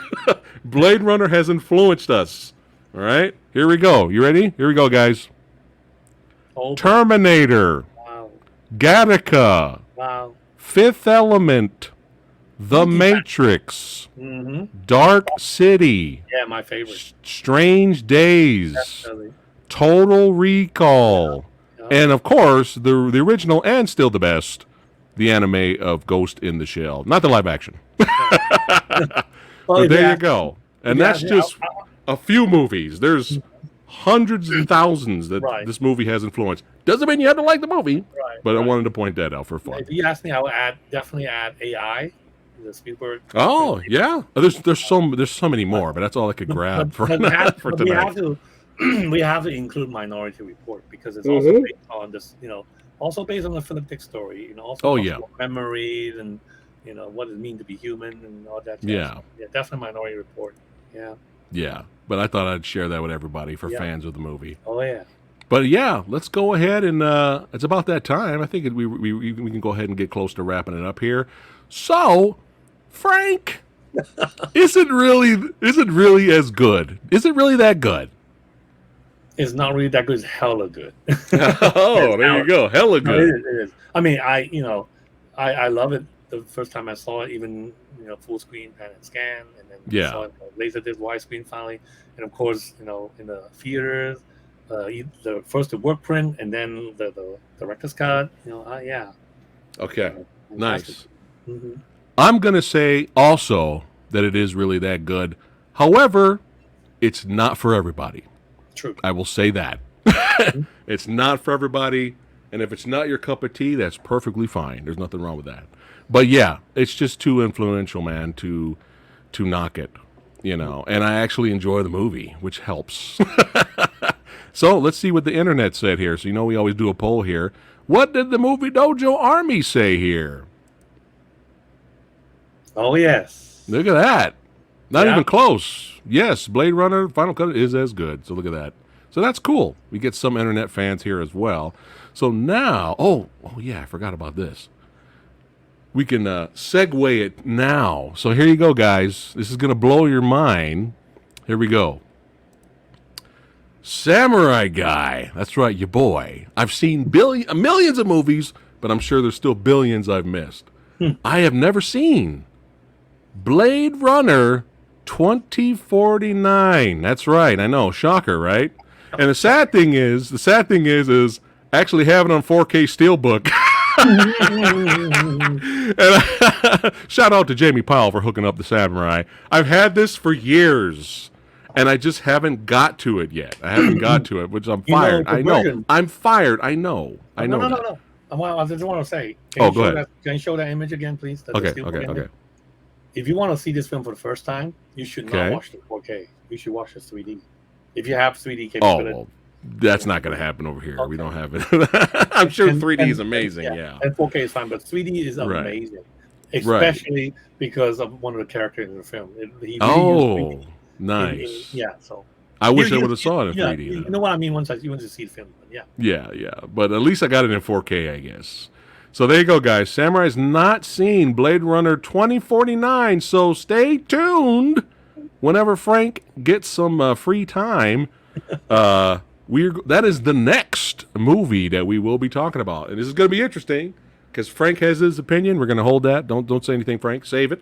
Blade Runner has influenced us. All right, here we go. You ready? Here we go, guys. Oh, Terminator, wow. Gattaca, Wow. Fifth Element, The Matrix, Mm-hmm. Dark City, Yeah, my favorite. Strange Days, Definitely. Total Recall, Yeah. and of course the original and still the best, the anime of Ghost in the Shell, not the live action. Well, But if there you ask- go, and yeah, that's yeah, just a few movies. There's hundreds and thousands that Right. this movie has influenced. Doesn't mean you have to like the movie, Right, but I right. wanted to point that out for fun. If you ask me, I would definitely add AI, the Spielberg. Oh yeah, there's so many more, but that's all I could grab for we have, for but we tonight. have to we have to include Minority Report because it's also Mhm. based on this, also based on the Philip Dick story, also Oh, talks yeah. about memories and what it means to be human and all that. Jazz. Yeah. Yeah, definitely Minority Report. Yeah. Yeah, but I thought I'd share that with everybody for Yeah. fans of the movie. Oh yeah. But yeah, let's go ahead and it's about that time. I think we can go ahead and get close to wrapping it up here. So, Frank, is it really as good? Is it really that good? It's not really that good. It's hella good. Oh, there you go. Hella No, good. it is. I mean, I love it. The first time I saw it, even full screen pan and scan, and then Yeah. saw it laserdisc widescreen finally, and of course, in the theaters, the first the work print, and then the director's cut. Yeah. Okay, nice. Mm-hmm. I'm going to say also that it is really that good. However, it's not for everybody. True. I will say that. It's not for everybody. And if it's not your cup of tea, that's perfectly fine. There's nothing wrong with that. But yeah, it's just too influential, man, to knock it, And I actually enjoy the movie, which helps. So let's see what the internet said here. So we always do a poll here. What did the Movie Dojo Army say here? Oh yes. Look at that. Not Yeah. even close. Yes, Blade Runner Final Cut is as good. So look at that. So that's cool. We get some internet fans here as well. So now, oh yeah, I forgot about this. We can segue it now. So here you go, guys. This is going to blow your mind. Here we go. Samurai Guy. That's right, your boy. I've seen millions of movies, but I'm sure there's still billions I've missed. I have never seen Blade Runner 2049. That's right. I know. Shocker, right? And the sad thing is actually having it on 4K Steelbook. And shout out to Jamie Powell for hooking up the Samurai. I've had this for years, and I just haven't got to it yet. I haven't got to it, which I'm fired. the I know. version- I'm fired. I know. I know. that. No. I just want to say. Oh, go ahead. Can you show that image again, please? The Okay. Steelbook Okay. image? Okay. If you want to see this film for the first time, you should not Okay. watch the 4K. You should watch the 3D. If you have 3D Oh, capability. well, that's not going to happen over here. We Okay. don't have it. I'm sure And- 3D is and- amazing. Yeah. And 4K is fine, but 3D is Right. amazing, especially because of one of the characters in the film. He really Oh, used 3D nice. yeah, so I wish I you- would have saw it in yeah, 3D. you though. know what I mean once you want to see the film. But yeah, Yeah. But at least I got it in 4K, I guess. So there you go, guys. Samurai's not seen Blade Runner 2049, so stay tuned. Whenever Frank gets some free time, that is the next movie that we will be talking about, and this is going to be interesting because Frank has his opinion. We're going to hold that. Don't say anything, Frank. Save it.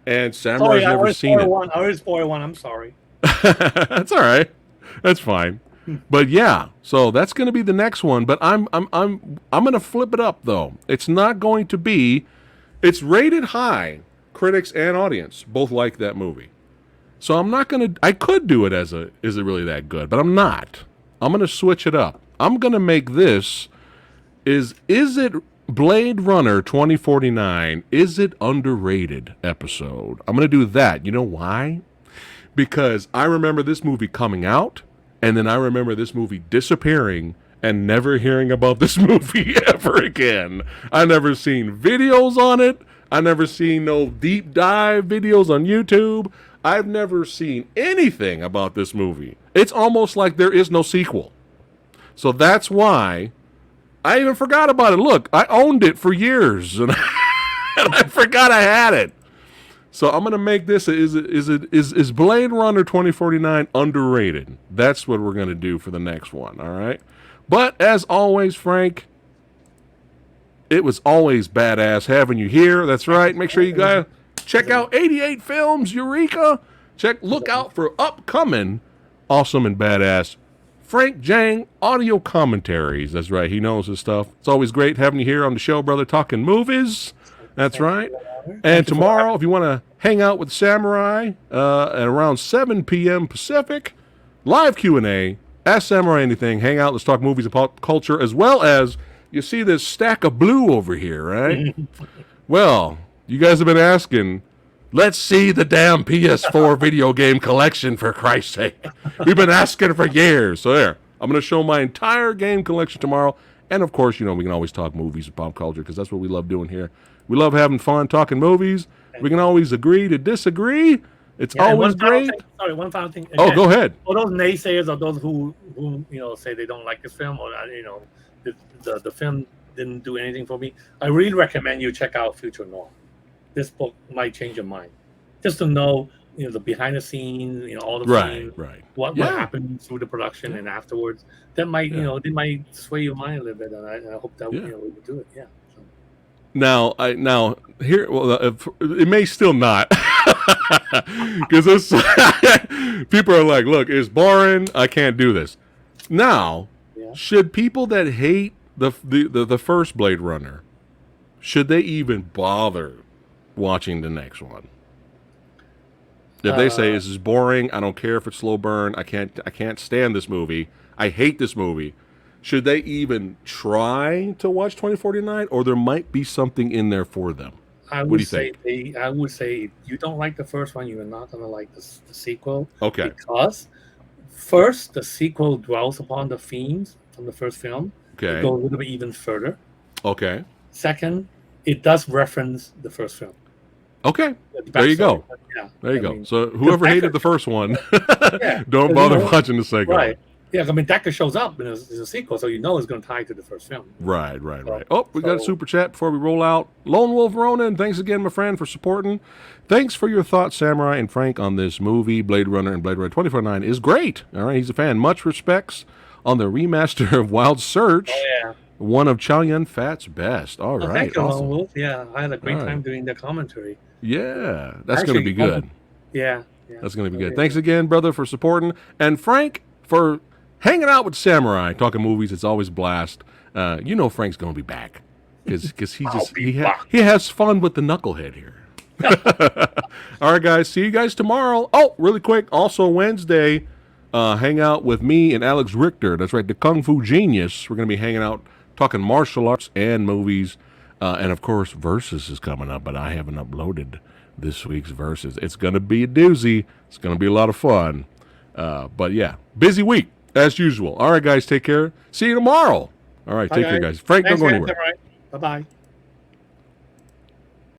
And Samurai's never seen it. I already spoiled one. I'm sorry. That's all right. That's fine. But yeah, so that's going to be the next one. But I'm going to flip it up though. It's not going to be. It's rated high. Critics and audience both like that movie. So I'm not going to. I could do it as a. Is it really that good? But I'm not. I'm going to switch it up. I'm going to make this. Is it Blade Runner 2049? Is it underrated episode? I'm going to do that. You know why? Because I remember this movie coming out, and then I remember this movie disappearing and never hearing about this movie ever again. I never seen videos on it. I never seen no deep dive videos on YouTube. I've never seen anything about this movie. It's almost like there is no sequel. So that's why I even forgot about it. Look, I owned it for years, and I forgot I had it. So I'm gonna make this. Is Blade Runner 2049 underrated? That's what we're gonna do for the next one. All right. But as always, Frank, it was always badass having you here. That's right. Make sure you guys check out 88 Films, Eureka. Look out for upcoming awesome and badass Frank Jang audio commentaries. That's right. He knows his stuff. It's always great having you here on the show, brother, talking movies. That's right. And tomorrow, if you want to hang out with Samurai at around 7 p.m. Pacific, live Q&A, ask Samurai anything, hang out, let's talk movies and pop culture, as well as you see this stack of blue over here, right? Well, you guys have been asking, let's see the damn PS4 video game collection, for Christ's sake. We've been asking for years. So there, I'm going to show my entire game collection tomorrow. And of course, we can always talk movies and pop culture because that's what we love doing here. We love having fun talking movies. We can always agree to disagree. It's always great. One final thing. Again, go ahead. For those naysayers or those who say they don't like this film or the film didn't do anything for me, I really recommend you check out Future Norm. This book might change your mind, just to know the behind the scenes, all the scenes, what happened through the production and afterwards. That might they might sway your mind a little bit, and I hope that we will do it. Yeah. So. Now here, it may still not, because people are like, look, it's boring. I can't do this. Now, should people that hate the first Blade Runner, should they even bother watching the next one? If they say this is boring, I don't care if it's slow burn, I can't stand this movie, I hate this movie, should they even try to watch 2049, or there might be something in there for them? I would say if you don't like the first one, you're not going to like the sequel. Okay. Because first, the sequel dwells upon the themes from the first film. Okay. It goes a little bit even further. Okay. Second, it does reference the first film. Okay. There you go. There you go. So whoever hated the first one, don't bother watching the second one. Yeah, Decker shows up in a sequel, so it's going to tie to the first film. Right. Oh, we got a super chat before we roll out. Lone Wolf Ronan, thanks again, my friend, for supporting. Thanks for your thoughts, Samurai and Frank, on this movie. Blade Runner and Blade Runner 2049 is great. All right, he's a fan. Much respects on the remaster of Wild Search. Oh, yeah. One of Chow Yun-Fat's best. All right. Thank you, awesome. Lone Wolf. Yeah, I had a great time doing the commentary. Yeah, that's going to be good. Yeah. That's going to be good. Thanks again, brother, for supporting. And Frank, for hanging out with Samurai, talking movies. It's always a blast. Frank's going to be back because he has fun with the knucklehead here. All right, guys. See you guys tomorrow. Oh, really quick. Also Wednesday, hang out with me and Alex Richter. That's right, the Kung Fu Genius. We're going to be hanging out, talking martial arts and movies. And of course, Versus is coming up, but I haven't uploaded this week's Versus. It's going to be a doozy. It's going to be a lot of fun. But yeah, busy week as usual. All right, guys, take care. See you tomorrow. All right, take care, guys. Frank, don't go anywhere. Bye-bye.